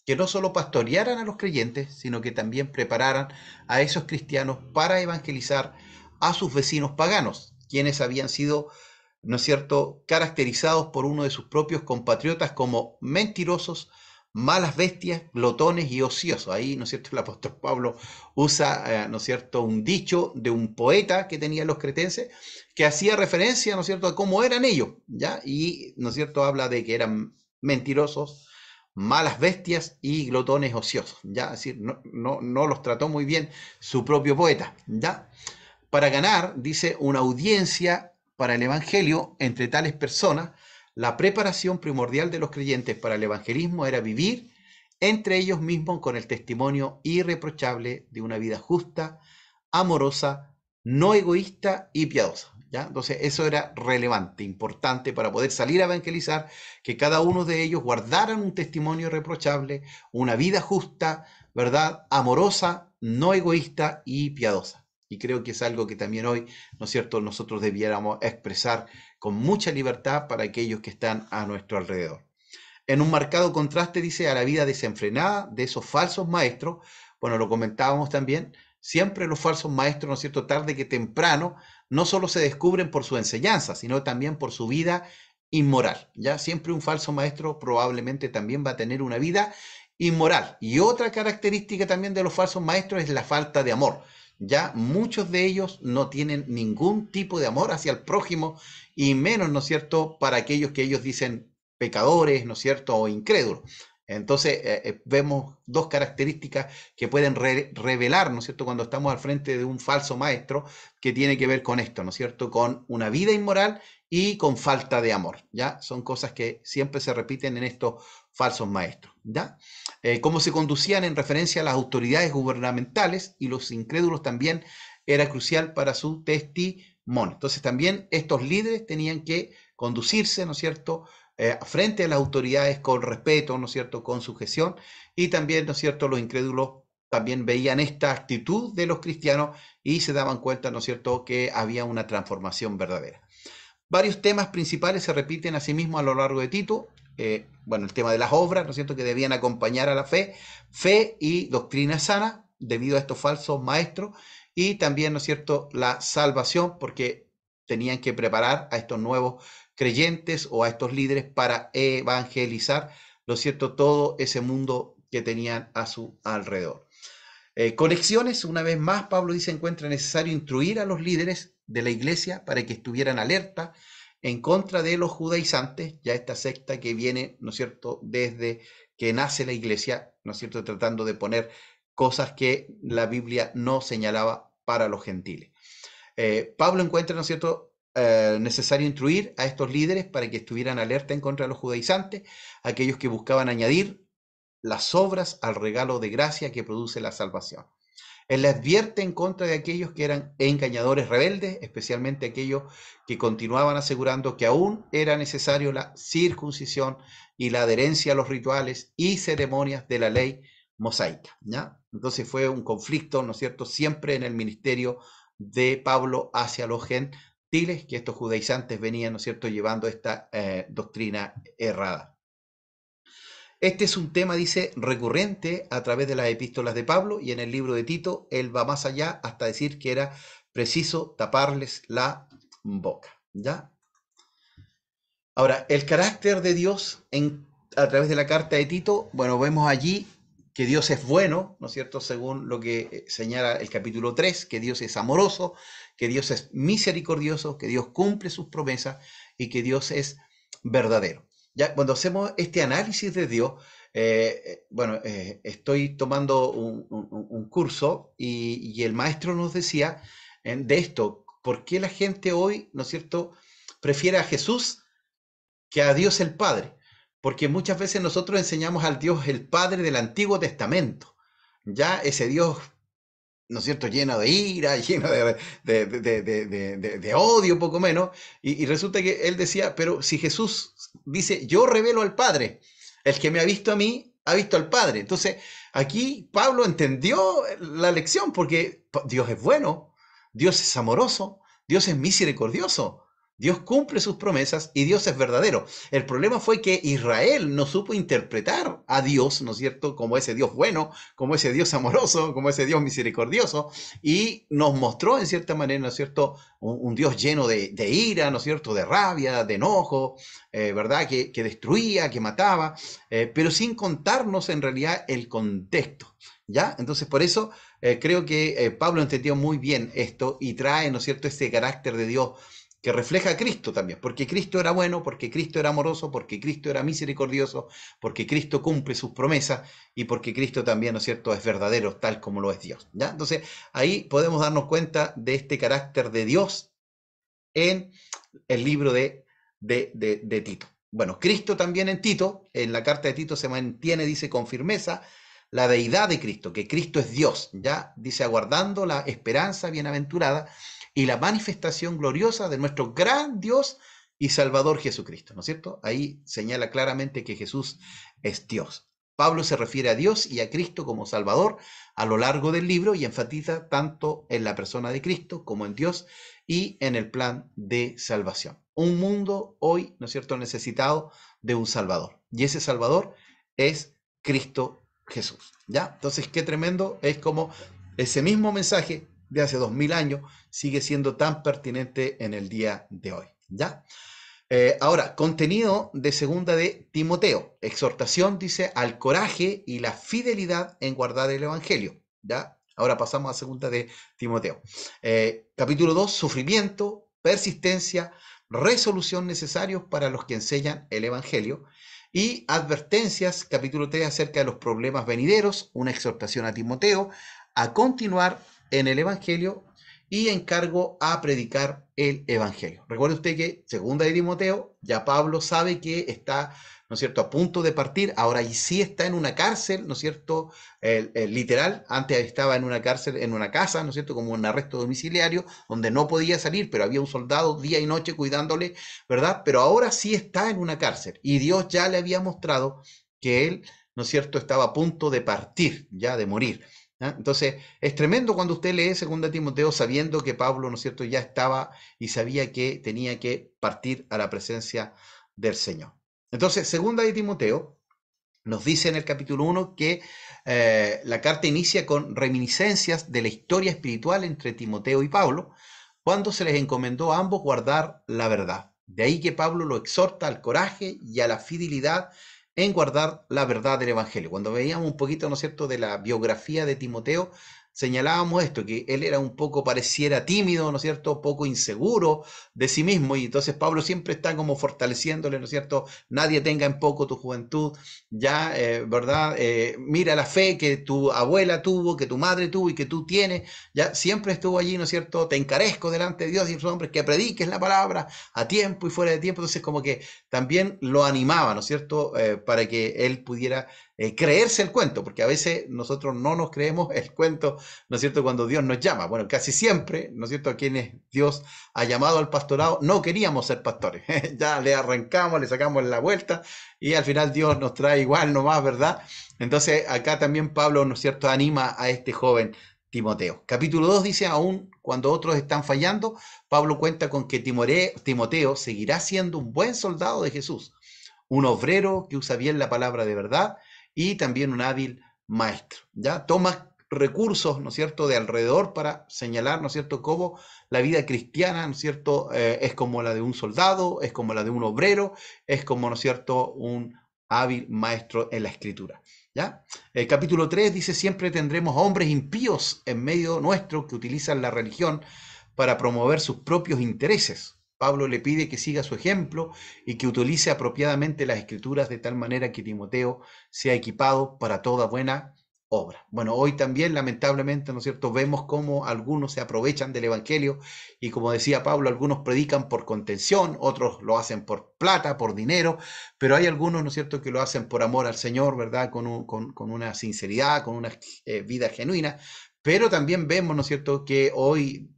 que no solo pastorearan a los creyentes, sino que también prepararan a esos cristianos para evangelizar a sus vecinos paganos, quienes habían sido, ¿no es cierto?, caracterizados por uno de sus propios compatriotas como mentirosos, malas bestias, glotones y ociosos. Ahí, ¿no es cierto?, el apóstol Pablo usa, ¿no es cierto?, un dicho de un poeta que tenían los cretenses que hacía referencia, ¿no es cierto?, a cómo eran ellos, ¿ya? Y, ¿no es cierto?, habla de que eran mentirosos, malas bestias y glotones ociosos, ¿ya? Es decir, no los trató muy bien su propio poeta, ¿ya? Para ganar, dice, una audiencia para el Evangelio entre tales personas, la preparación primordial de los creyentes para el evangelismo era vivir entre ellos mismos con el testimonio irreprochable de una vida justa, amorosa, no egoísta y piadosa. ¿Ya? Entonces eso era relevante, importante para poder salir a evangelizar, que cada uno de ellos guardaran un testimonio irreprochable, una vida justa, ¿verdad? Amorosa, no egoísta y piadosa. Y creo que es algo que también hoy, ¿no es cierto?, nosotros debiéramos expresar con mucha libertad para aquellos que están a nuestro alrededor. En un marcado contraste, dice, a la vida desenfrenada de esos falsos maestros, bueno, lo comentábamos también, siempre los falsos maestros, ¿no es cierto?, tarde que temprano, no solo se descubren por su enseñanza, sino también por su vida inmoral, ¿ya? Siempre un falso maestro probablemente también va a tener una vida inmoral. Y otra característica también de los falsos maestros es la falta de amor. Ya muchos de ellos no tienen ningún tipo de amor hacia el prójimo y menos, ¿no es cierto?, para aquellos que ellos dicen pecadores, ¿no es cierto?, o incrédulos. Entonces, vemos dos características que pueden revelar, ¿no es cierto?, cuando estamos al frente de un falso maestro, que tiene que ver con esto, ¿no es cierto?, con una vida inmoral y con falta de amor, ¿ya? Son cosas que siempre se repiten en estos falsos maestros, ¿ya? Cómo se conducían en referencia a las autoridades gubernamentales y los incrédulos también era crucial para su testimonio. Entonces, también estos líderes tenían que conducirse, ¿no es cierto?, frente a las autoridades con respeto, ¿no es cierto?, con sujeción, y también, ¿no es cierto?, los incrédulos también veían esta actitud de los cristianos y se daban cuenta, ¿no es cierto?, que había una transformación verdadera. Varios temas principales se repiten asimismo a lo largo de Tito. Bueno, el tema de las obras, ¿no es cierto?, que debían acompañar a la fe y doctrina sana, debido a estos falsos maestros, y también, ¿no es cierto?, la salvación, porque tenían que preparar a estos nuevos creyentes o a estos líderes para evangelizar, ¿no es cierto?, todo ese mundo que tenían a su alrededor. Conexiones, una vez más, Pablo dice, encuentra necesario instruir a los líderes de la iglesia para que estuvieran alerta en contra de los judaizantes, ya esta secta que viene, ¿no es cierto?, desde que nace la iglesia, ¿no es cierto?, tratando de poner cosas que la Biblia no señalaba para los gentiles. Pablo encuentra, ¿no es cierto?, necesario instruir a estos líderes para que estuvieran alerta en contra de los judaizantes, aquellos que buscaban añadir las obras al regalo de gracia que produce la salvación. Él le advierte en contra de aquellos que eran engañadores rebeldes, especialmente aquellos que continuaban asegurando que aún era necesario la circuncisión y la adherencia a los rituales y ceremonias de la ley mosaica, ¿ya? Entonces fue un conflicto, ¿no es cierto?, siempre en el ministerio de Pablo hacia los gentiles, que estos judaizantes venían, ¿no es cierto?, llevando esta doctrina errada. Este es un tema, dice, recurrente a través de las epístolas de Pablo, y en el libro de Tito él va más allá hasta decir que era preciso taparles la boca, ¿ya? Ahora, el carácter de Dios a través de la carta de Tito, bueno, vemos allí que Dios es bueno, ¿no es cierto?, según lo que señala el capítulo 3, que Dios es amoroso, que Dios es misericordioso, que Dios cumple sus promesas y que Dios es verdadero. Ya cuando hacemos este análisis de Dios, estoy tomando un curso y el maestro nos decía de esto, ¿por qué la gente hoy, ¿no es cierto?, prefiere a Jesús que a Dios el Padre? Porque muchas veces nosotros enseñamos al Dios el Padre del Antiguo Testamento, ya ese Dios, ¿no es cierto?, lleno de ira, lleno de odio, poco menos, y resulta que él decía, pero si Jesús dice, yo revelo al Padre, el que me ha visto a mí, ha visto al Padre. Entonces, aquí Pablo entendió la lección porque Dios es bueno, Dios es amoroso, Dios es misericordioso. Dios cumple sus promesas y Dios es verdadero. El problema fue que Israel no supo interpretar a Dios, ¿no es cierto?, como ese Dios bueno, como ese Dios amoroso, como ese Dios misericordioso, y nos mostró en cierta manera, ¿no es cierto?, un Dios lleno de ira, ¿no es cierto?, de rabia, de enojo, ¿verdad?, que destruía, que mataba, pero sin contarnos en realidad el contexto, ¿ya? Entonces, por eso creo que Pablo entendió muy bien esto y trae, ¿no es cierto?, este carácter de Dios que refleja a Cristo también, porque Cristo era bueno, porque Cristo era amoroso, porque Cristo era misericordioso, porque Cristo cumple sus promesas y porque Cristo también, ¿no es cierto?, es verdadero tal como lo es Dios, ¿ya? Entonces, ahí podemos darnos cuenta de este carácter de Dios en el libro de Tito. Bueno, Cristo también en Tito, en la carta de Tito se mantiene, dice con firmeza, la deidad de Cristo, que Cristo es Dios, ya dice aguardando la esperanza bienaventurada y la manifestación gloriosa de nuestro gran Dios y Salvador Jesucristo, ¿no es cierto? Ahí señala claramente que Jesús es Dios. Pablo se refiere a Dios y a Cristo como Salvador a lo largo del libro y enfatiza tanto en la persona de Cristo como en Dios y en el plan de salvación. Un mundo hoy, ¿no es cierto?, necesitado de un Salvador. Y ese Salvador es Cristo Jesús. ¿Ya? Entonces, qué tremendo es como ese mismo mensaje de hace 2000 años sigue siendo tan pertinente en el día de hoy. ¿Ya? Ahora, contenido de segunda de Timoteo. Exhortación, dice, al coraje y la fidelidad en guardar el Evangelio. ¿Ya? Ahora pasamos a segunda de Timoteo. Capítulo 2, sufrimiento, persistencia, resolución necesarios para los que enseñan el Evangelio. Y advertencias, capítulo 3, acerca de los problemas venideros, una exhortación a Timoteo a continuar en el Evangelio y encargo a predicar el Evangelio. Recuerde usted que, segunda de Timoteo, ya Pablo sabe que está, ¿no es cierto?, a punto de partir, ahora y sí está en una cárcel, ¿no es cierto?, literal, antes estaba en una cárcel, en una casa, ¿no es cierto?, como un arresto domiciliario, donde no podía salir, pero había un soldado día y noche cuidándole, ¿verdad? Pero ahora sí está en una cárcel, y Dios ya le había mostrado que él, ¿no es cierto?, estaba a punto de partir, ya de morir. ¿Ah? Entonces, es tremendo cuando usted lee 2 Timoteo sabiendo que Pablo, ¿no es cierto?, ya estaba y sabía que tenía que partir a la presencia del Señor. Entonces, 2 Timoteo nos dice en el capítulo 1 que la carta inicia con reminiscencias de la historia espiritual entre Timoteo y Pablo, cuando se les encomendó a ambos guardar la verdad. De ahí que Pablo lo exhorta al coraje y a la fidelidad en guardar la verdad del Evangelio. Cuando veíamos un poquito, ¿no es cierto?, de la biografía de Timoteo, señalábamos esto, que él era un poco, pareciera tímido, ¿no es cierto?, poco inseguro de sí mismo, y entonces Pablo siempre está como fortaleciéndole, ¿no es cierto?, nadie tenga en poco tu juventud, ya, ¿verdad? Mira la fe que tu abuela tuvo, que tu madre tuvo y que tú tienes, ya siempre estuvo allí, ¿no es cierto? Te encarezco delante de Dios y sus hombres que prediques la palabra a tiempo y fuera de tiempo, entonces como que también lo animaba, ¿no es cierto? Para que él pudiera creerse el cuento, porque a veces nosotros no nos creemos el cuento, ¿no es cierto?, cuando Dios nos llama. Bueno, casi siempre, ¿no es cierto?, a quienes Dios ha llamado al pastorado, no queríamos ser pastores, ya le arrancamos, le sacamos la vuelta y al final Dios nos trae igual nomás, ¿verdad? Entonces acá también Pablo, ¿no es cierto?, anima a este joven Timoteo. Capítulo 2 dice, aún cuando otros están fallando, Pablo cuenta con que Timoteo seguirá siendo un buen soldado de Jesús, un obrero que usa bien la palabra de verdad y también un hábil maestro. ¿Ya? Toma recursos, ¿no es cierto?, de alrededor para señalar, ¿no es cierto?, cómo la vida cristiana, ¿no es cierto?, es como la de un soldado, es como la de un obrero, es como, ¿no es cierto?, un hábil maestro en la escritura. ¿Ya? El capítulo 3 dice, siempre tendremos hombres impíos en medio nuestro que utilizan la religión para promover sus propios intereses. Pablo le pide que siga su ejemplo y que utilice apropiadamente las escrituras de tal manera que Timoteo sea equipado para toda buena obra. Bueno, hoy también lamentablemente, ¿no es cierto?, vemos cómo algunos se aprovechan del Evangelio y como decía Pablo, algunos predican por contención, otros lo hacen por plata, por dinero, pero hay algunos, ¿no es cierto?, que lo hacen por amor al Señor, ¿verdad?, con una sinceridad, con una vida genuina, Pero también vemos, ¿no es cierto?, que hoy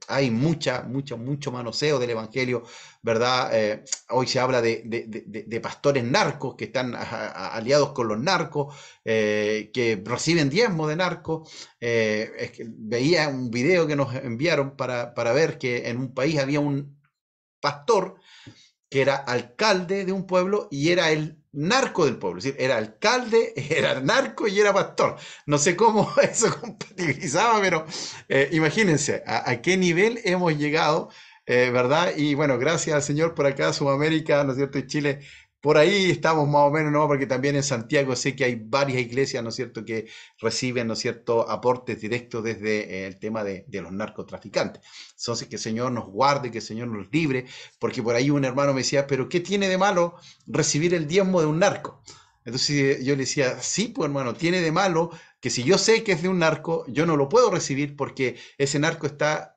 hay mucho manoseo del Evangelio, ¿verdad? Hoy se habla de pastores narcos que están aliados con los narcos, que reciben diezmo de narcos. Es que veía un video que nos enviaron para ver que en un país había un pastor que era alcalde de un pueblo y era el narco del pueblo, es decir, era alcalde, era narco y era pastor. No sé cómo eso compatibilizaba, pero imagínense a qué nivel hemos llegado, ¿verdad? Y bueno, gracias al Señor por acá, Sudamérica, ¿no es cierto? Y Chile, por ahí estamos más o menos, ¿no? Porque también en Santiago sé que hay varias iglesias, ¿no es cierto?, que reciben, ¿no es cierto?, aportes directos desde el tema de los narcotraficantes. Entonces, que el Señor nos guarde, que el Señor nos libre, porque por ahí un hermano me decía, pero ¿qué tiene de malo recibir el diezmo de un narco? Entonces yo le decía, sí, pues hermano, tiene de malo que si yo sé que es de un narco, yo no lo puedo recibir porque ese narco está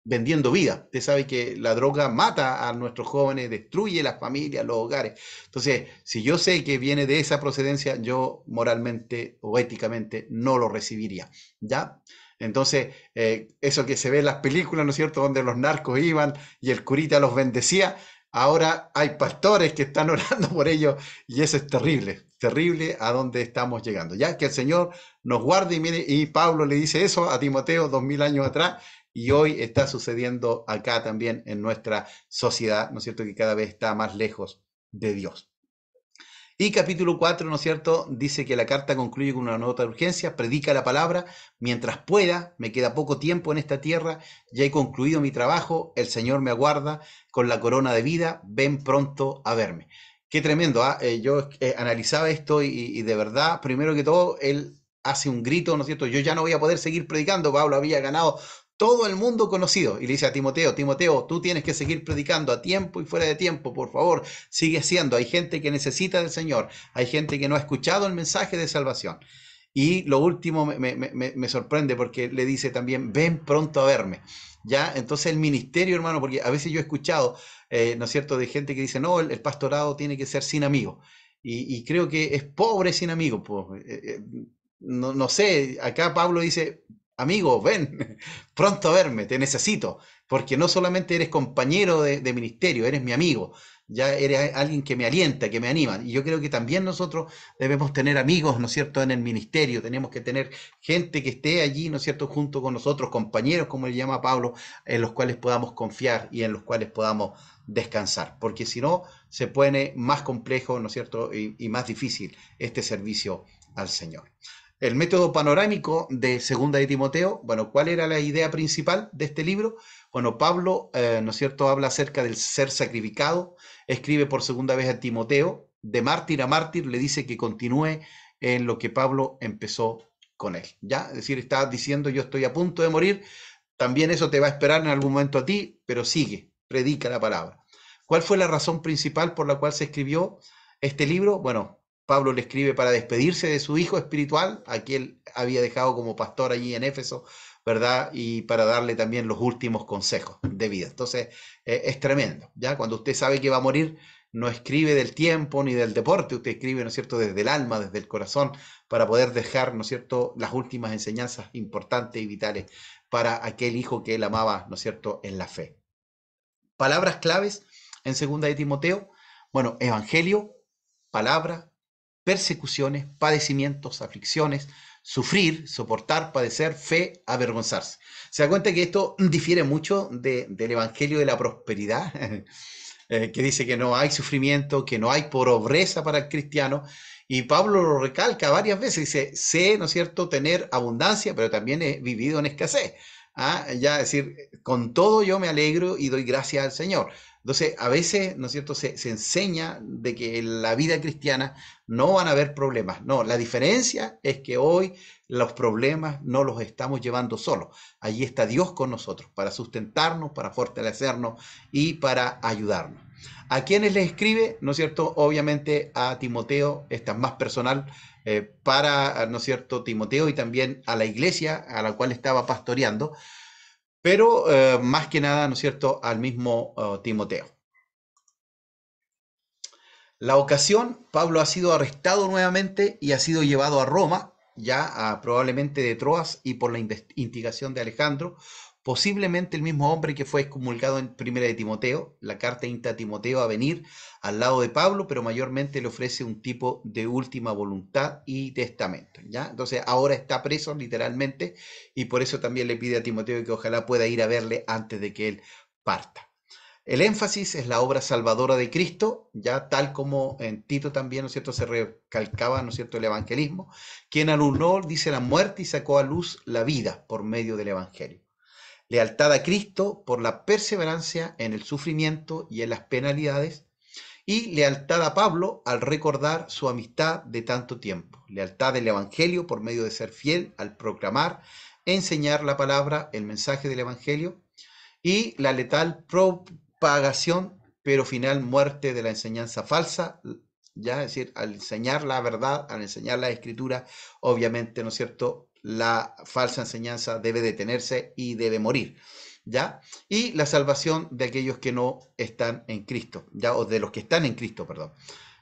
vendiendo vida. Usted sabe que la droga mata a nuestros jóvenes, destruye las familias, los hogares. Entonces, si yo sé que viene de esa procedencia, yo moralmente o éticamente no lo recibiría. ¿Ya? Entonces, eso que se ve en las películas, ¿no es cierto?, donde los narcos iban y el curita los bendecía, ahora hay pastores que están orando por ellos y eso es terrible, terrible a dónde estamos llegando. Ya que el Señor nos guarde y mire, y Pablo le dice eso a Timoteo 2000 años atrás, y hoy está sucediendo acá también en nuestra sociedad, ¿no es cierto?, que cada vez está más lejos de Dios. Y capítulo 4, ¿no es cierto?, dice que la carta concluye con una nota de urgencia: predica la palabra mientras pueda, me queda poco tiempo en esta tierra, ya he concluido mi trabajo, el Señor me aguarda con la corona de vida, ven pronto a verme. Qué tremendo, ¿eh? Yo analizaba esto y de verdad, primero que todo, él hace un grito, ¿no es cierto? Yo ya no voy a poder seguir predicando. Pablo había ganado todo el mundo conocido y le dice a Timoteo, Timoteo, tú tienes que seguir predicando a tiempo y fuera de tiempo, por favor, sigue siendo. Hay gente que necesita del Señor, hay gente que no ha escuchado el mensaje de salvación. Y lo último me sorprende porque le dice también, ven pronto a verme. ¿Ya? Entonces el ministerio, hermano, porque a veces yo he escuchado, ¿no es cierto?, de gente que dice, no, el pastorado tiene que ser sin amigos. Y creo que es pobre sin amigos. Pues. No sé, acá Pablo dice, amigo, ven pronto a verme, te necesito, porque no solamente eres compañero de ministerio, eres mi amigo, ya eres alguien que me alienta, que me anima. Y yo creo que también nosotros debemos tener amigos, ¿no es cierto?, en el ministerio, tenemos que tener gente que esté allí, ¿no es cierto?, junto con nosotros, compañeros, como le llama Pablo, en los cuales podamos confiar y en los cuales podamos descansar, porque si no, se pone más complejo, ¿no es cierto?, y más difícil este servicio al Señor. El método panorámico de Segunda de Timoteo, bueno, ¿cuál era la idea principal de este libro? Bueno, Pablo, ¿no es cierto?, habla acerca del ser sacrificado, escribe por segunda vez a Timoteo, de mártir a mártir, le dice que continúe en lo que Pablo empezó con él, ¿ya? Es decir, está diciendo, yo estoy a punto de morir, también eso te va a esperar en algún momento a ti, pero sigue, predica la palabra. ¿Cuál fue la razón principal por la cual se escribió este libro? Bueno, Pablo le escribe para despedirse de su hijo espiritual, a quien había dejado como pastor allí en Éfeso, ¿verdad? Y para darle también los últimos consejos de vida. Entonces, es tremendo, ¿ya? Cuando usted sabe que va a morir, no escribe del tiempo ni del deporte, usted escribe, ¿no es cierto?, desde el alma, desde el corazón, para poder dejar, ¿no es cierto?, las últimas enseñanzas importantes y vitales para aquel hijo que él amaba, ¿no es cierto?, en la fe. Palabras claves en segunda de Timoteo, bueno, evangelio, palabra, persecuciones, padecimientos, aflicciones, sufrir, soportar, padecer, fe, avergonzarse. Se da cuenta que esto difiere mucho del evangelio de la prosperidad, que dice que no hay sufrimiento, que no hay pobreza para el cristiano. Y Pablo lo recalca varias veces, dice, sé, ¿no es cierto?, tener abundancia, pero también he vivido en escasez. Ya decir, con todo yo me alegro y doy gracias al Señor. Entonces, a veces, ¿no es cierto?, se enseña de que en la vida cristiana no van a haber problemas. No, la diferencia es que hoy los problemas no los estamos llevando solos. Allí está Dios con nosotros para sustentarnos, para fortalecernos y para ayudarnos. ¿A quiénes les escribe? ¿No es cierto? Obviamente a Timoteo, esta es más personal, para, ¿no es cierto?, Timoteo y también a la iglesia a la cual estaba pastoreando, pero más que nada, ¿no es cierto?, al mismo Timoteo. La ocasión, Pablo ha sido arrestado nuevamente y ha sido llevado a Roma ya probablemente de Troas y por la instigación de Alejandro, posiblemente el mismo hombre que fue excomulgado en Primera de Timoteo. La carta insta a Timoteo a venir al lado de Pablo, pero mayormente le ofrece un tipo de última voluntad y testamento, ¿ya? Entonces ahora está preso literalmente y por eso también le pide a Timoteo que ojalá pueda ir a verle antes de que él parta. El énfasis es la obra salvadora de Cristo, ya tal como en Tito también, ¿no es cierto?, se recalcaba, ¿no es cierto?, el evangelismo, quien anuló, dice, la muerte y sacó a luz la vida por medio del evangelio. Lealtad a Cristo por la perseverancia en el sufrimiento y en las penalidades, y lealtad a Pablo al recordar su amistad de tanto tiempo. Lealtad del evangelio por medio de ser fiel al proclamar, enseñar la palabra, el mensaje del evangelio, y la letal propagación, pero final muerte de la enseñanza falsa, ya, es decir, al enseñar la verdad, al enseñar la escritura, obviamente, ¿no es cierto?, la falsa enseñanza debe detenerse y debe morir, ¿ya? Y la salvación de aquellos que no están en Cristo, ¿ya? O de los que están en Cristo, perdón.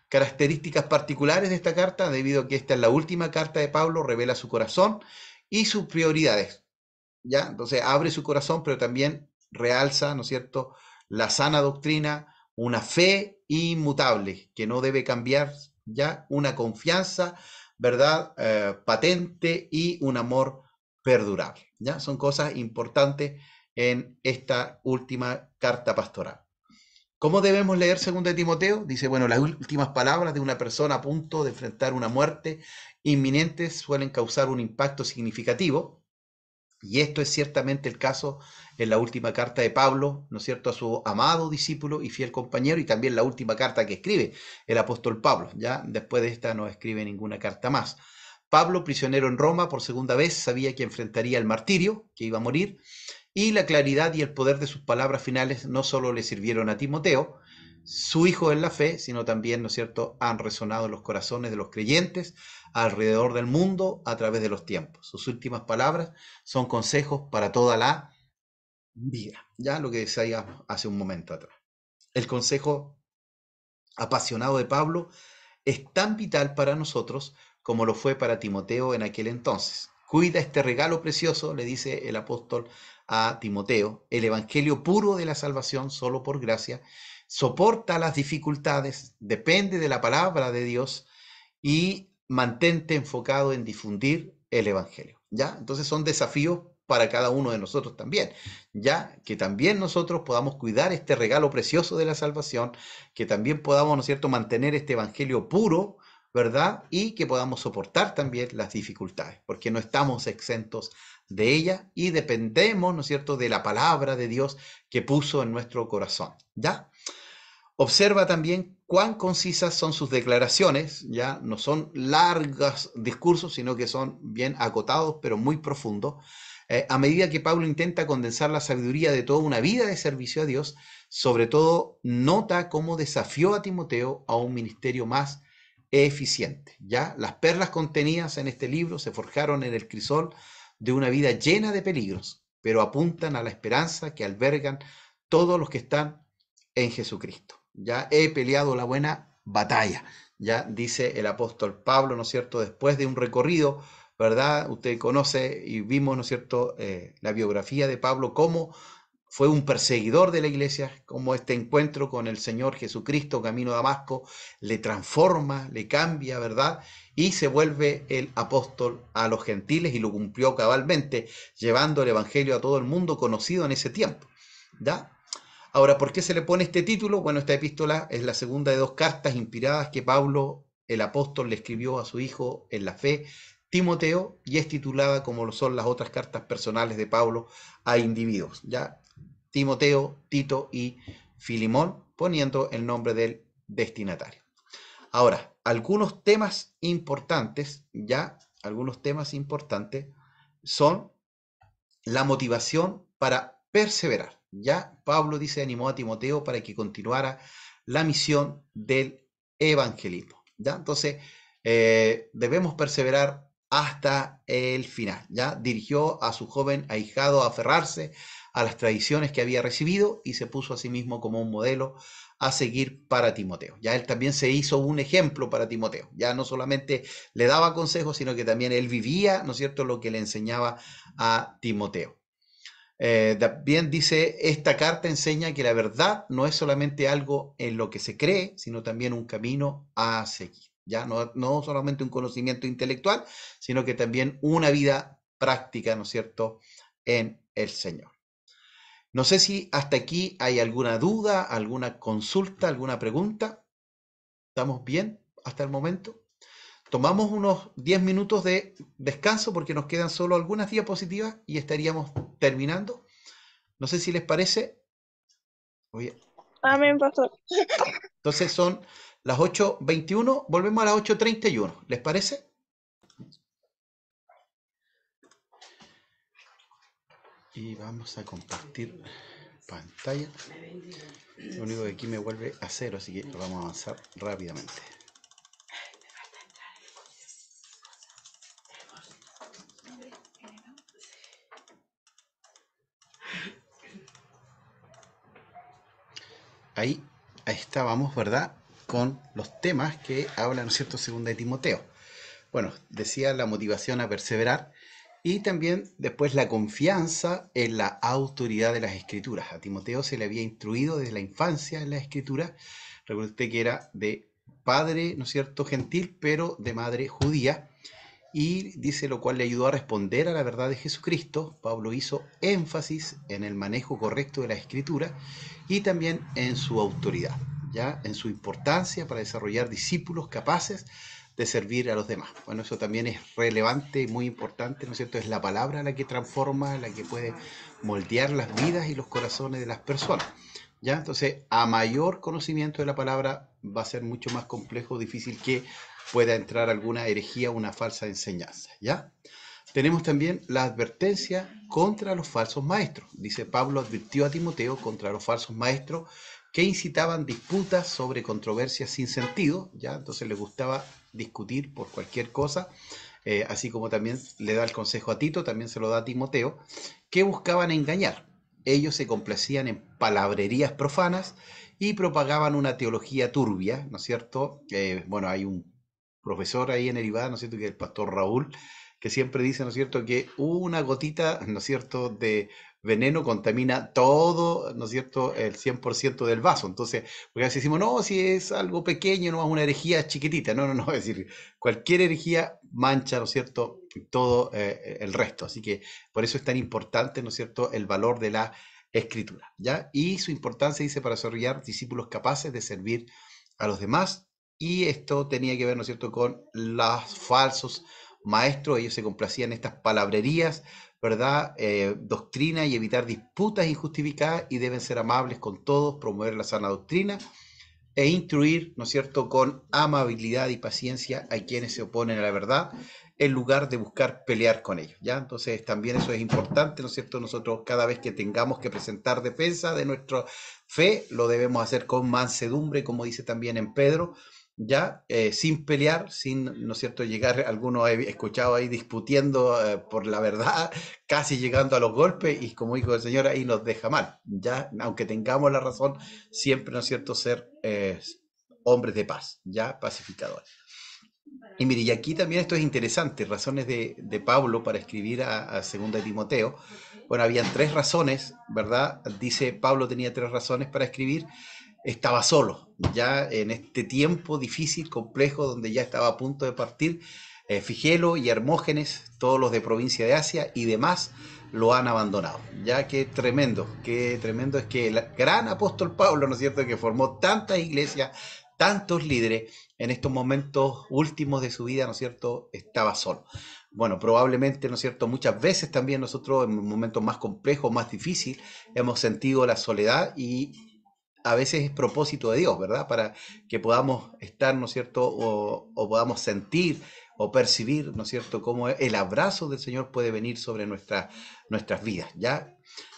Características particulares de esta carta, debido a que esta es la última carta de Pablo, revela su corazón y sus prioridades, ¿ya? Entonces abre su corazón, pero también realza, ¿no es cierto?, la sana doctrina, una fe inmutable que no debe cambiar, ¿ya? Una confianza, ¿verdad?, patente y un amor perdurable, ¿ya? Son cosas importantes en esta última carta pastoral. ¿Cómo debemos leer 2 Timoteo? Dice, bueno, las últimas palabras de una persona a punto de enfrentar una muerte inminente suelen causar un impacto significativo. Y esto es ciertamente el caso en la última carta de Pablo, ¿no es cierto?, a su amado discípulo y fiel compañero, y también la última carta que escribe el apóstol Pablo. Ya después de esta no escribe ninguna carta más. Pablo, prisionero en Roma por segunda vez, sabía que enfrentaría el martirio, que iba a morir, y la claridad y el poder de sus palabras finales no solo le sirvieron a Timoteo, su hijo en la fe, sino también, ¿no es cierto?, han resonado en los corazones de los creyentes alrededor del mundo a través de los tiempos. Sus últimas palabras son consejos para toda la vida, ya lo que decíamos hace un momento atrás. El consejo apasionado de Pablo es tan vital para nosotros como lo fue para Timoteo en aquel entonces. Cuida este regalo precioso, le dice el apóstol a Timoteo, el evangelio puro de la salvación solo por gracia, soporta las dificultades, depende de la palabra de Dios y mantente enfocado en difundir el evangelio, ¿ya? Entonces son desafíos para cada uno de nosotros también, ya que también nosotros podamos cuidar este regalo precioso de la salvación, que también podamos, ¿no es cierto?, mantener este evangelio puro, ¿verdad? Y que podamos soportar también las dificultades, porque no estamos exentos de ellas y dependemos, ¿no es cierto?, de la palabra de Dios que puso en nuestro corazón, ¿ya? Observa también cuán concisas son sus declaraciones, ya no son largos discursos, sino que son bien acotados, pero muy profundos. A medida que Pablo intenta condensar la sabiduría de toda una vida de servicio a Dios, sobre todo nota cómo desafió a Timoteo a un ministerio más eficiente. Ya las perlas contenidas en este libro se forjaron en el crisol de una vida llena de peligros, pero apuntan a la esperanza que albergan todos los que están en Jesucristo. Ya he peleado la buena batalla, ya dice el apóstol Pablo, ¿no es cierto?, después de un recorrido, ¿verdad? Usted conoce y vimos, ¿no es cierto?, la biografía de Pablo, cómo fue un perseguidor de la iglesia, cómo este encuentro con el Señor Jesucristo, camino a Damasco, le transforma, le cambia, ¿verdad? Y se vuelve el apóstol a los gentiles y lo cumplió cabalmente, llevando el evangelio a todo el mundo conocido en ese tiempo, ¿ya? Ahora, ¿por qué se le pone este título? Bueno, esta epístola es la segunda de dos cartas inspiradas que Pablo, el apóstol, le escribió a su hijo en la fe, Timoteo, y es titulada como lo son las otras cartas personales de Pablo a individuos, ¿ya? Timoteo, Tito y Filimón, poniendo el nombre del destinatario. Ahora, algunos temas importantes, ya, algunos temas importantes son la motivación para perseverar. Ya Pablo dice, animó a Timoteo para que continuara la misión del evangelismo. ¿Ya? Entonces, debemos perseverar hasta el final. Ya dirigió a su joven ahijado a aferrarse a las tradiciones que había recibido y se puso a sí mismo como un modelo a seguir para Timoteo. Ya él también se hizo un ejemplo para Timoteo. Ya no solamente le daba consejos, sino que también él vivía, ¿no es cierto?, lo que le enseñaba a Timoteo. También dice, esta carta enseña que la verdad no es solamente algo en lo que se cree, sino también un camino a seguir. Ya no solamente un conocimiento intelectual, sino que también una vida práctica, ¿no es cierto?, en el Señor. No sé si hasta aquí hay alguna duda, alguna consulta, alguna pregunta. ¿Estamos bien hasta el momento? Tomamos unos 10 minutos de descanso porque nos quedan solo algunas diapositivas y estaríamos terminando. No sé si les parece. Oye, Amén, pastor. entonces son las 8:21, volvemos a las 8:31. ¿Les parece? Y vamos a compartir pantalla. Lo único que aquí me vuelve a cero, así que lo vamos a avanzar rápidamente. Ahí estábamos, ¿verdad? Con los temas que hablan, ¿no es cierto?, segunda de Timoteo. Bueno, decía la motivación a perseverar y también después la confianza en la autoridad de las escrituras. A Timoteo se le había instruido desde la infancia en las escrituras. Recuerde usted que era de padre, ¿no es cierto?, gentil, pero de madre judía. Y dice lo cual le ayudó a responder a la verdad de Jesucristo. Pablo hizo énfasis en el manejo correcto de la escritura y también en su autoridad, ya en su importancia para desarrollar discípulos capaces de servir a los demás. Bueno, eso también es relevante y muy importante, ¿no es cierto? Es la palabra la que transforma, la que puede moldear las vidas y los corazones de las personas. ¿Ya? Entonces, a mayor conocimiento de la palabra va a ser mucho más complejo, difícil que pueda entrar alguna herejía o una falsa enseñanza. ¿Ya? Tenemos también la advertencia contra los falsos maestros. Dice Pablo advirtió a Timoteo contra los falsos maestros que incitaban disputas sobre controversias sin sentido, ¿ya? Entonces les gustaba discutir por cualquier cosa, así como también le da el consejo a Tito, también se lo da a Timoteo, que buscaban engañar. Ellos se complacían en palabrerías profanas y propagaban una teología turbia, ¿no es cierto? Bueno, hay un profesor ahí en el IVA, ¿no es cierto?, que es el pastor Raúl, que siempre dice, ¿no es cierto?, que una gotita, ¿no es cierto?, de veneno contamina todo, ¿no es cierto?, el 100% del vaso. Entonces, porque a veces decimos, no, si es algo pequeño, no es una herejía chiquitita. No, no, no, es decir, cualquier herejía mancha, ¿no es cierto?, todo el resto. Así que por eso es tan importante, ¿no es cierto?, el valor de la escritura, ¿ya? Y su importancia, dice, para desarrollar discípulos capaces de servir a los demás. Y esto tenía que ver, ¿no es cierto?, con los falsos maestros. Ellos se complacían en estas palabrerías, ¿verdad? Doctrina y evitar disputas injustificadas y deben ser amables con todos, promover la sana doctrina e instruir, ¿no es cierto?, con amabilidad y paciencia a quienes se oponen a la verdad, en lugar de buscar pelear con ellos, ¿ya? Entonces también eso es importante, ¿no es cierto? Nosotros cada vez que tengamos que presentar defensa de nuestra fe, lo debemos hacer con mansedumbre, como dice también en Pedro, ya, sin pelear, sin, ¿no es cierto?, llegar, algunos he escuchado ahí discutiendo por la verdad, casi llegando a los golpes, y como dijo el Señor, ahí nos deja mal, ya, aunque tengamos la razón, siempre, ¿no es cierto?, ser hombres de paz, ya, pacificadores. Y mire, y aquí también esto es interesante, razones de Pablo para escribir a 2 Timoteo. Bueno, habían tres razones, ¿verdad? Dice Pablo tenía tres razones para escribir. Estaba solo, ya en este tiempo difícil, complejo, donde ya estaba a punto de partir. Figelo y Hermógenes, todos los de provincia de Asia y demás, lo han abandonado. Ya qué tremendo es que el gran apóstol Pablo, ¿no es cierto?, que formó tantas iglesias, tantos líderes, en estos momentos últimos de su vida, ¿no es cierto?, estaba solo. Bueno, probablemente, ¿no es cierto?, muchas veces también nosotros en momentos más complejos, más difíciles, hemos sentido la soledad y a veces es propósito de Dios, ¿verdad? Para que podamos estar, ¿no es cierto?, o podamos sentir o percibir, ¿no es cierto?, cómo el abrazo del Señor puede venir sobre nuestras vidas, ¿ya?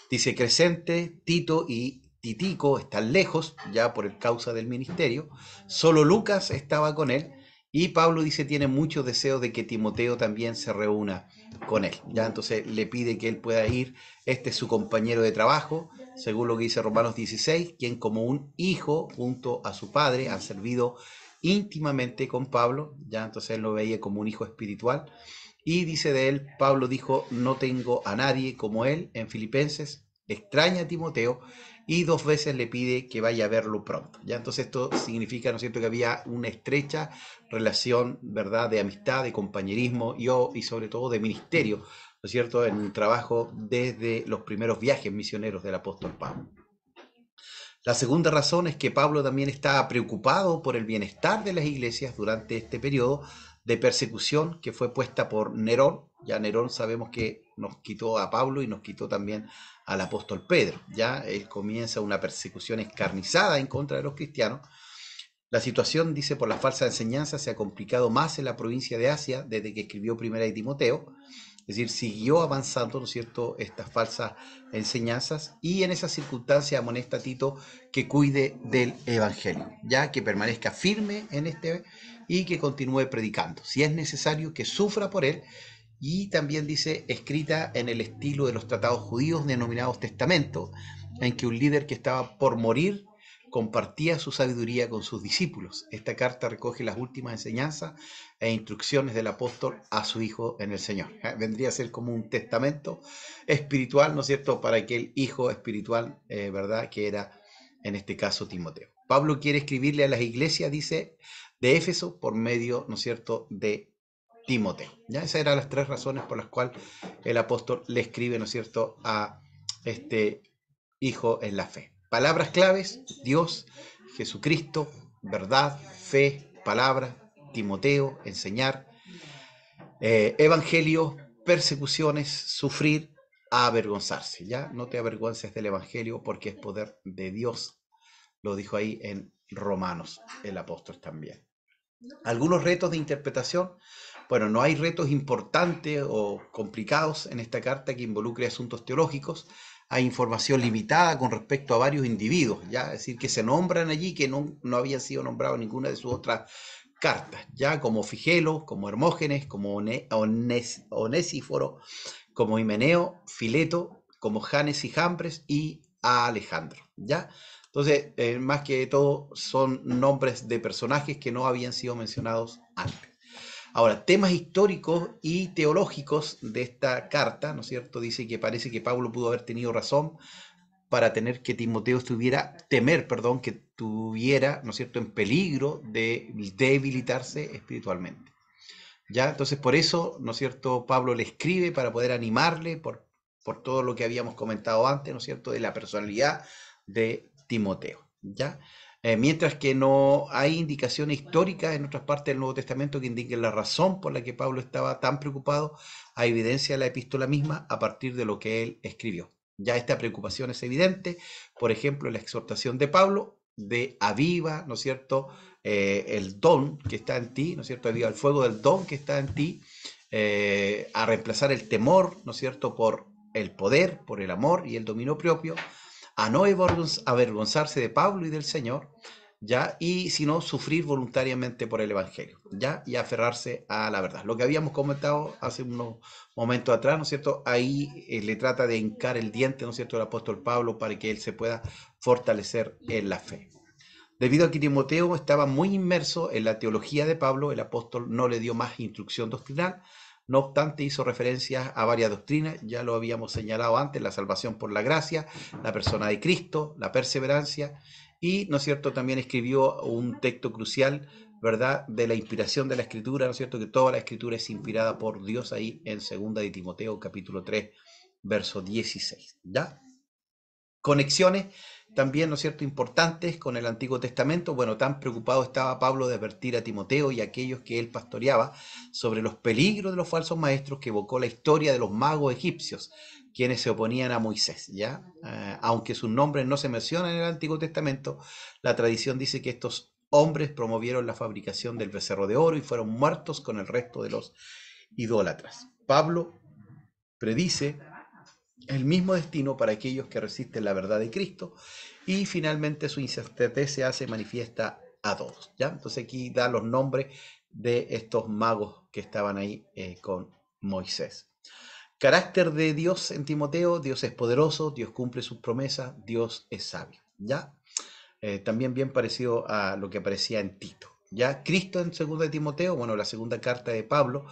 Dice Crescente, Tito y Titico están lejos, ya por el causa del ministerio. Solo Lucas estaba con él Y Pablo dice tiene mucho deseo de que Timoteo también se reúna con él. Ya entonces le pide que él pueda ir. Este es su compañero de trabajo, según lo que dice Romanos 16, quien como un hijo junto a su padre ha servido íntimamente con Pablo. Ya entonces él lo veía como un hijo espiritual. Y dice de él, Pablo dijo, no tengo a nadie como él en Filipenses, extraña a Timoteo y 2 veces le pide que vaya a verlo pronto. Ya entonces esto significa, ¿no es cierto?, que había una estrecha relación, ¿verdad?, de amistad, de compañerismo y sobre todo de ministerio, ¿no es cierto?, en un trabajo desde los primeros viajes misioneros del apóstol Pablo. La segunda razón es que Pablo también estaba preocupado por el bienestar de las iglesias durante este periodo de persecución que fue puesta por Nerón. Ya Nerón sabemos que nos quitó a Pablo y nos quitó también al apóstol Pedro. Ya él comienza una persecución escarnizada en contra de los cristianos. La situación, dice, por la falsa enseñanza se ha complicado más en la provincia de Asia desde que escribió Primera de Timoteo. Es decir, siguió avanzando, ¿no es cierto?, estas falsas enseñanzas, y en esas circunstancias amonesta a Tito que cuide del evangelio, ya que permanezca firme en este y que continúe predicando. Si es necesario, que sufra por él. Y también dice, escrita en el estilo de los tratados judíos denominados testamentos, en que un líder que estaba por morir compartía su sabiduría con sus discípulos. Esta carta recoge las últimas enseñanzas e instrucciones del apóstol a su hijo en el Señor. Vendría a ser como un testamento espiritual, ¿no es cierto?, para aquel hijo espiritual, ¿verdad?, que era en este caso Timoteo. Pablo quiere escribirle a las iglesias, dice, de Éfeso por medio, ¿no es cierto?, de Timoteo. Ya esas eran las 3 razones por las cuales el apóstol le escribe, ¿no es cierto?, a este hijo en la fe. Palabras claves: Dios, Jesucristo, verdad, fe, palabra, Timoteo, enseñar, evangelio, persecuciones, sufrir, avergonzarse. Ya no te avergüences del evangelio porque es poder de Dios. Lo dijo ahí en Romanos el apóstol también. Algunos retos de interpretación. Bueno, no hay retos importantes o complicados en esta carta que involucre asuntos teológicos. Hay información limitada con respecto a varios individuos, ya, es decir, que se nombran allí que no habían sido nombrados en ninguna de sus otras cartas, ya, como Figelo, como Hermógenes, como Onésiforo, como Himeneo, Fileto, como Janes y Jambres y a Alejandro, ¿ya? Entonces, más que todo, son nombres de personajes que no habían sido mencionados antes. Ahora, temas históricos y teológicos de esta carta, ¿no es cierto? Dice que parece que Pablo pudo haber tenido razón para tener que Timoteo que tuviera, ¿no es cierto?, en peligro de debilitarse espiritualmente. ¿Ya? Entonces, por eso, ¿no es cierto?, Pablo le escribe para poder animarle por todo lo que habíamos comentado antes, ¿no es cierto?, de la personalidad de Timoteo, ¿ya? Mientras que no hay indicaciones históricas en otras partes del Nuevo Testamento que indiquen la razón por la que Pablo estaba tan preocupado, a evidencia de la epístola misma a partir de lo que él escribió. Ya esta preocupación es evidente, por ejemplo, en la exhortación de Pablo de aviva, ¿no es cierto?, el don que está en ti, ¿no es cierto?, aviva el fuego del don que está en ti, a reemplazar el temor, ¿no es cierto?, por el poder, por el amor y el dominio propio, a no avergonzarse de Pablo y del Señor, ¿ya? Y sino sufrir voluntariamente por el Evangelio, ¿ya? Y aferrarse a la verdad. Lo que habíamos comentado hace unos momentos atrás, ¿no es cierto? Ahí le trata de hincar el diente, ¿no es cierto?, el apóstol Pablo para que él se pueda fortalecer en la fe. Debido a que Timoteo estaba muy inmerso en la teología de Pablo, el apóstol no le dio más instrucción doctrinal. No obstante, hizo referencias a varias doctrinas, ya lo habíamos señalado antes: la salvación por la gracia, la persona de Cristo, la perseverancia, y, ¿no es cierto?, también escribió un texto crucial, ¿verdad?, de la inspiración de la Escritura, ¿no es cierto?, que toda la Escritura es inspirada por Dios, ahí en 2 de Timoteo, capítulo 3, verso 16, ¿ya? Conexiones también, ¿no es cierto?, importantes con el Antiguo Testamento. Bueno, tan preocupado estaba Pablo de advertir a Timoteo y a aquellos que él pastoreaba sobre los peligros de los falsos maestros que evocó la historia de los magos egipcios, quienes se oponían a Moisés, ¿ya? Aunque sus nombres no se mencionan en el Antiguo Testamento, la tradición dice que estos hombres promovieron la fabricación del becerro de oro y fueron muertos con el resto de los idólatras. Pablo predice el mismo destino para aquellos que resisten la verdad de Cristo, y finalmente su insensatez se hace manifiesta a todos, ¿ya? Entonces aquí da los nombres de estos magos que estaban ahí con Moisés. Carácter de Dios en Timoteo: Dios es poderoso, Dios cumple sus promesas, Dios es sabio. ¿Ya? También bien parecido a lo que aparecía en Tito. Ya Cristo en 2 de Timoteo, bueno, la segunda carta de Pablo,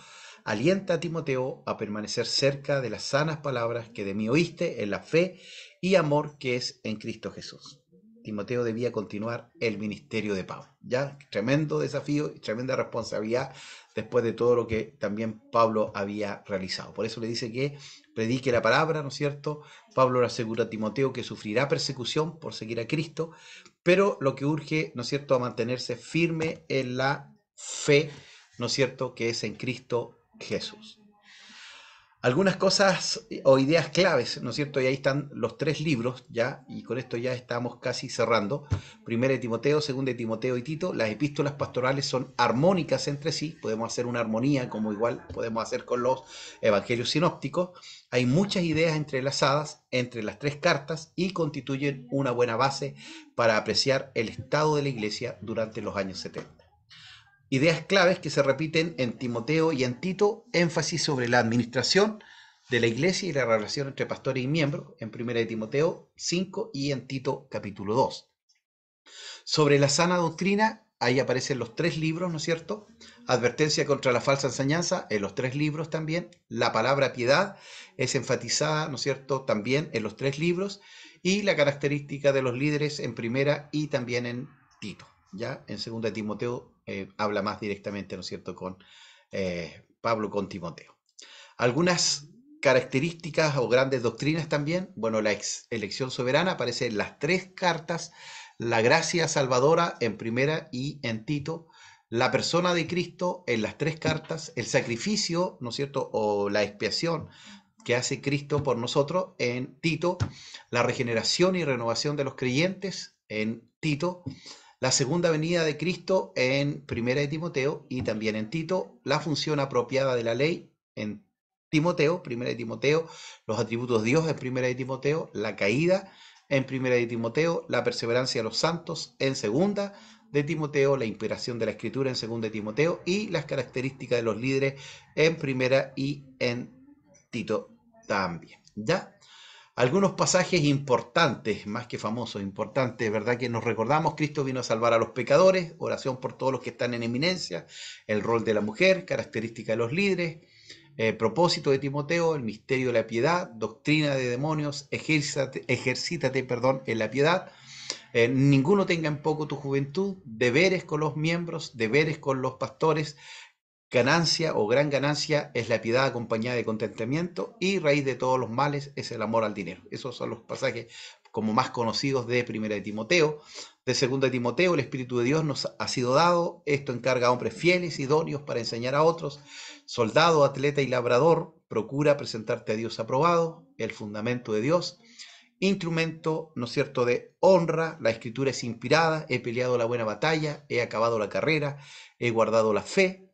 alienta a Timoteo a permanecer cerca de las sanas palabras que de mí oíste en la fe y amor que es en Cristo Jesús. Timoteo debía continuar el ministerio de Pablo. Ya, tremendo desafío y tremenda responsabilidad después de todo lo que también Pablo había realizado. Por eso le dice que predique la palabra, ¿no es cierto? Pablo le asegura a Timoteo que sufrirá persecución por seguir a Cristo, pero lo que urge, ¿no es cierto?, a mantenerse firme en la fe, ¿no es cierto?, que es en Cristo Jesús. Algunas cosas o ideas claves, ¿no es cierto? Y ahí están los 3 libros, ya, y con esto ya estamos casi cerrando. 1 de Timoteo, 2 de Timoteo y Tito. Las epístolas pastorales son armónicas entre sí, podemos hacer una armonía como igual podemos hacer con los evangelios sinópticos. Hay muchas ideas entrelazadas entre las 3 cartas y constituyen una buena base para apreciar el estado de la iglesia durante los años 70. Ideas claves que se repiten en Timoteo y en Tito: énfasis sobre la administración de la iglesia y la relación entre pastores y miembros, en 1 de Timoteo 5 y en Tito capítulo 2. Sobre la sana doctrina, ahí aparecen los 3 libros, ¿no es cierto? Advertencia contra la falsa enseñanza, en los 3 libros también. La palabra piedad es enfatizada, ¿no es cierto?, también en los 3 libros. Y la característica de los líderes en 1 y también en Tito. Ya en 2 de Timoteo habla más directamente, ¿no es cierto?, con Pablo con Timoteo. Algunas características o grandes doctrinas también. Bueno, la elección soberana aparece en las 3 cartas, la gracia salvadora en 1 y en Tito, la persona de Cristo en las 3 cartas, el sacrificio, ¿no es cierto?, o la expiación que hace Cristo por nosotros en Tito, la regeneración y renovación de los creyentes en Tito, la segunda venida de Cristo en 1 de Timoteo y también en Tito, la función apropiada de la ley en Timoteo, 1 de Timoteo, los atributos de Dios en 1 de Timoteo, la caída en 1 de Timoteo, la perseverancia de los santos en 2 de Timoteo, la inspiración de la escritura en 2 de Timoteo y las características de los líderes en 1 y en Tito también. ¿Ya? Algunos pasajes importantes, más que famosos, importantes, ¿verdad? Que nos recordamos: Cristo vino a salvar a los pecadores, oración por todos los que están en eminencia, el rol de la mujer, característica de los líderes, propósito de Timoteo, el misterio de la piedad, doctrina de demonios, ejercítate, en la piedad, ninguno tenga en poco tu juventud, deberes con los miembros, deberes con los pastores, ganancia o gran ganancia es la piedad acompañada de contentamiento, y raíz de todos los males es el amor al dinero. Esos son los pasajes como más conocidos de 1 de Timoteo. De 2 de Timoteo: el Espíritu de Dios nos ha sido dado, esto encarga a hombres fieles, idóneos para enseñar a otros. Soldado, atleta y labrador, procura presentarte a Dios aprobado, el fundamento de Dios, instrumento, ¿no es cierto?, de honra. La escritura es inspirada, he peleado la buena batalla, he acabado la carrera, he guardado la fe.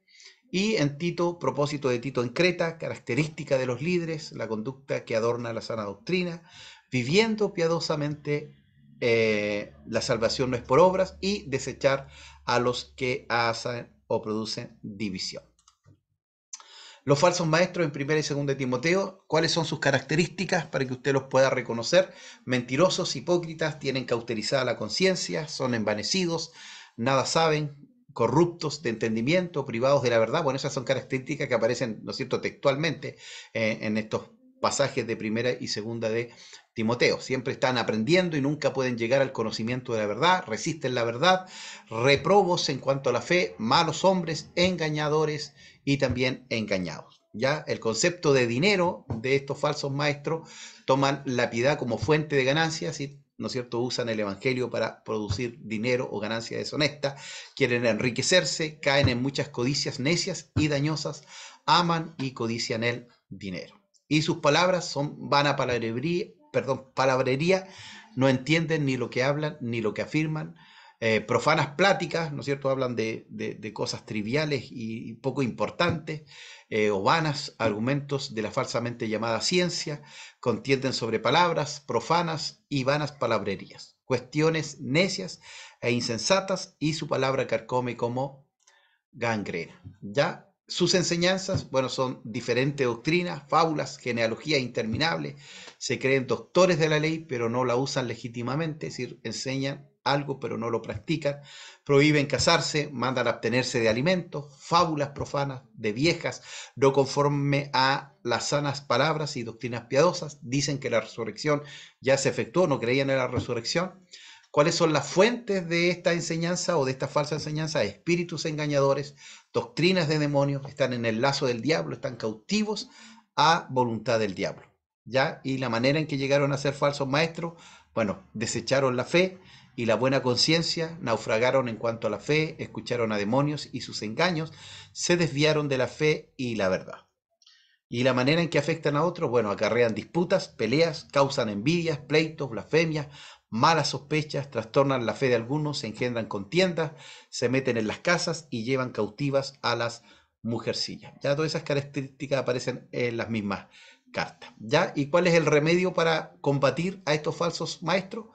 Y en Tito, propósito de Tito en Creta, característica de los líderes, la conducta que adorna la sana doctrina, viviendo piadosamente, la salvación no es por obras, y desechar a los que hacen o producen división. Los falsos maestros en 1 y 2 de Timoteo, ¿cuáles son sus características para que usted los pueda reconocer? Mentirosos, hipócritas, tienen cauterizada la conciencia, son envanecidos, nada saben, corruptos de entendimiento, privados de la verdad. Bueno, esas son características que aparecen, ¿no es cierto?, textualmente en estos pasajes de 1 y 2 de Timoteo. Siempre están aprendiendo y nunca pueden llegar al conocimiento de la verdad, resisten la verdad, reprobos en cuanto a la fe, malos hombres, engañadores y también engañados. Ya el concepto de dinero de estos falsos maestros: toman la piedad como fuente de ganancias y, ¿no es cierto?, usan el evangelio para producir dinero o ganancia deshonesta, quieren enriquecerse, caen en muchas codicias necias y dañosas, aman y codician el dinero. Y sus palabras son vana palabrería, no entienden ni lo que hablan ni lo que afirman. Profanas pláticas, ¿no es cierto?, hablan de cosas triviales y poco importantes, o vanas argumentos de la falsamente llamada ciencia, contienden sobre palabras profanas y vanas palabrerías, cuestiones necias e insensatas, y su palabra carcome como gangrena. ¿Ya? Sus enseñanzas, bueno, son diferentes doctrinas, fábulas, genealogías interminables. Se creen doctores de la ley, pero no la usan legítimamente, es decir, enseñan algo, pero no lo practican. Prohíben casarse, mandan a abstenerse de alimentos, fábulas profanas de viejas, no conforme a las sanas palabras y doctrinas piadosas. Dicen que la resurrección ya se efectuó, no creían en la resurrección. ¿Cuáles son las fuentes de esta enseñanza o de esta falsa enseñanza? Espíritus engañadores, doctrinas de demonios, están en el lazo del diablo, están cautivos a voluntad del diablo. ¿Ya? Y la manera en que llegaron a ser falsos maestros, bueno, desecharon la fe y la buena conciencia, naufragaron en cuanto a la fe, escucharon a demonios y sus engaños, se desviaron de la fe y la verdad. Y la manera en que afectan a otros, bueno, acarrean disputas, peleas, causan envidias, pleitos, blasfemias, malas sospechas, trastornan la fe de algunos, se engendran contiendas, se meten en las casas y llevan cautivas a las mujercillas. Ya todas esas características aparecen en las mismas cartas. ¿Ya? ¿Y cuál es el remedio para combatir a estos falsos maestros?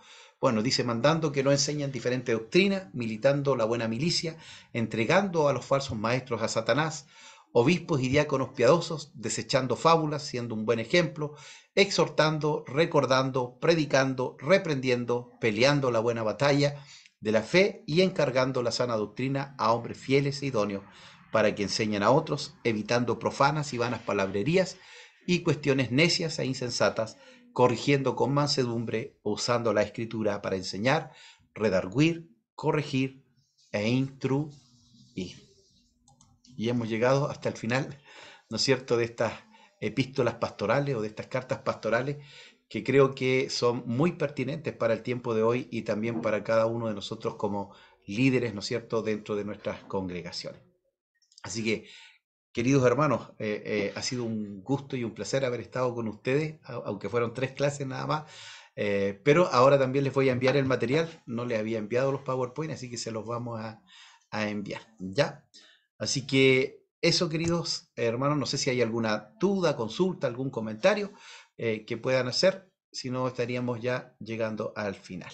Bueno, dice mandando que no enseñan diferentes doctrinas, militando la buena milicia, entregando a los falsos maestros a Satanás, obispos y diáconos piadosos, desechando fábulas, siendo un buen ejemplo, exhortando, recordando, predicando, reprendiendo, peleando la buena batalla de la fe y encargando la sana doctrina a hombres fieles e idóneos para que enseñen a otros, evitando profanas y vanas palabrerías y cuestiones necias e insensatas, corrigiendo con mansedumbre, usando la escritura para enseñar, redarguir, corregir e instruir. Y hemos llegado hasta el final, ¿no es cierto?, de estas epístolas pastorales o de estas cartas pastorales que creo que son muy pertinentes para el tiempo de hoy y también para cada uno de nosotros como líderes, ¿no es cierto?, dentro de nuestras congregaciones. Así que, queridos hermanos, ha sido un gusto y un placer haber estado con ustedes, aunque fueron 3 clases nada más. Pero ahora también les voy a enviar el material. No les había enviado los PowerPoint, así que se los vamos a enviar. ¿Ya? Así que eso, queridos hermanos, no sé si hay alguna duda, consulta, algún comentario que puedan hacer. Si no, estaríamos ya llegando al final.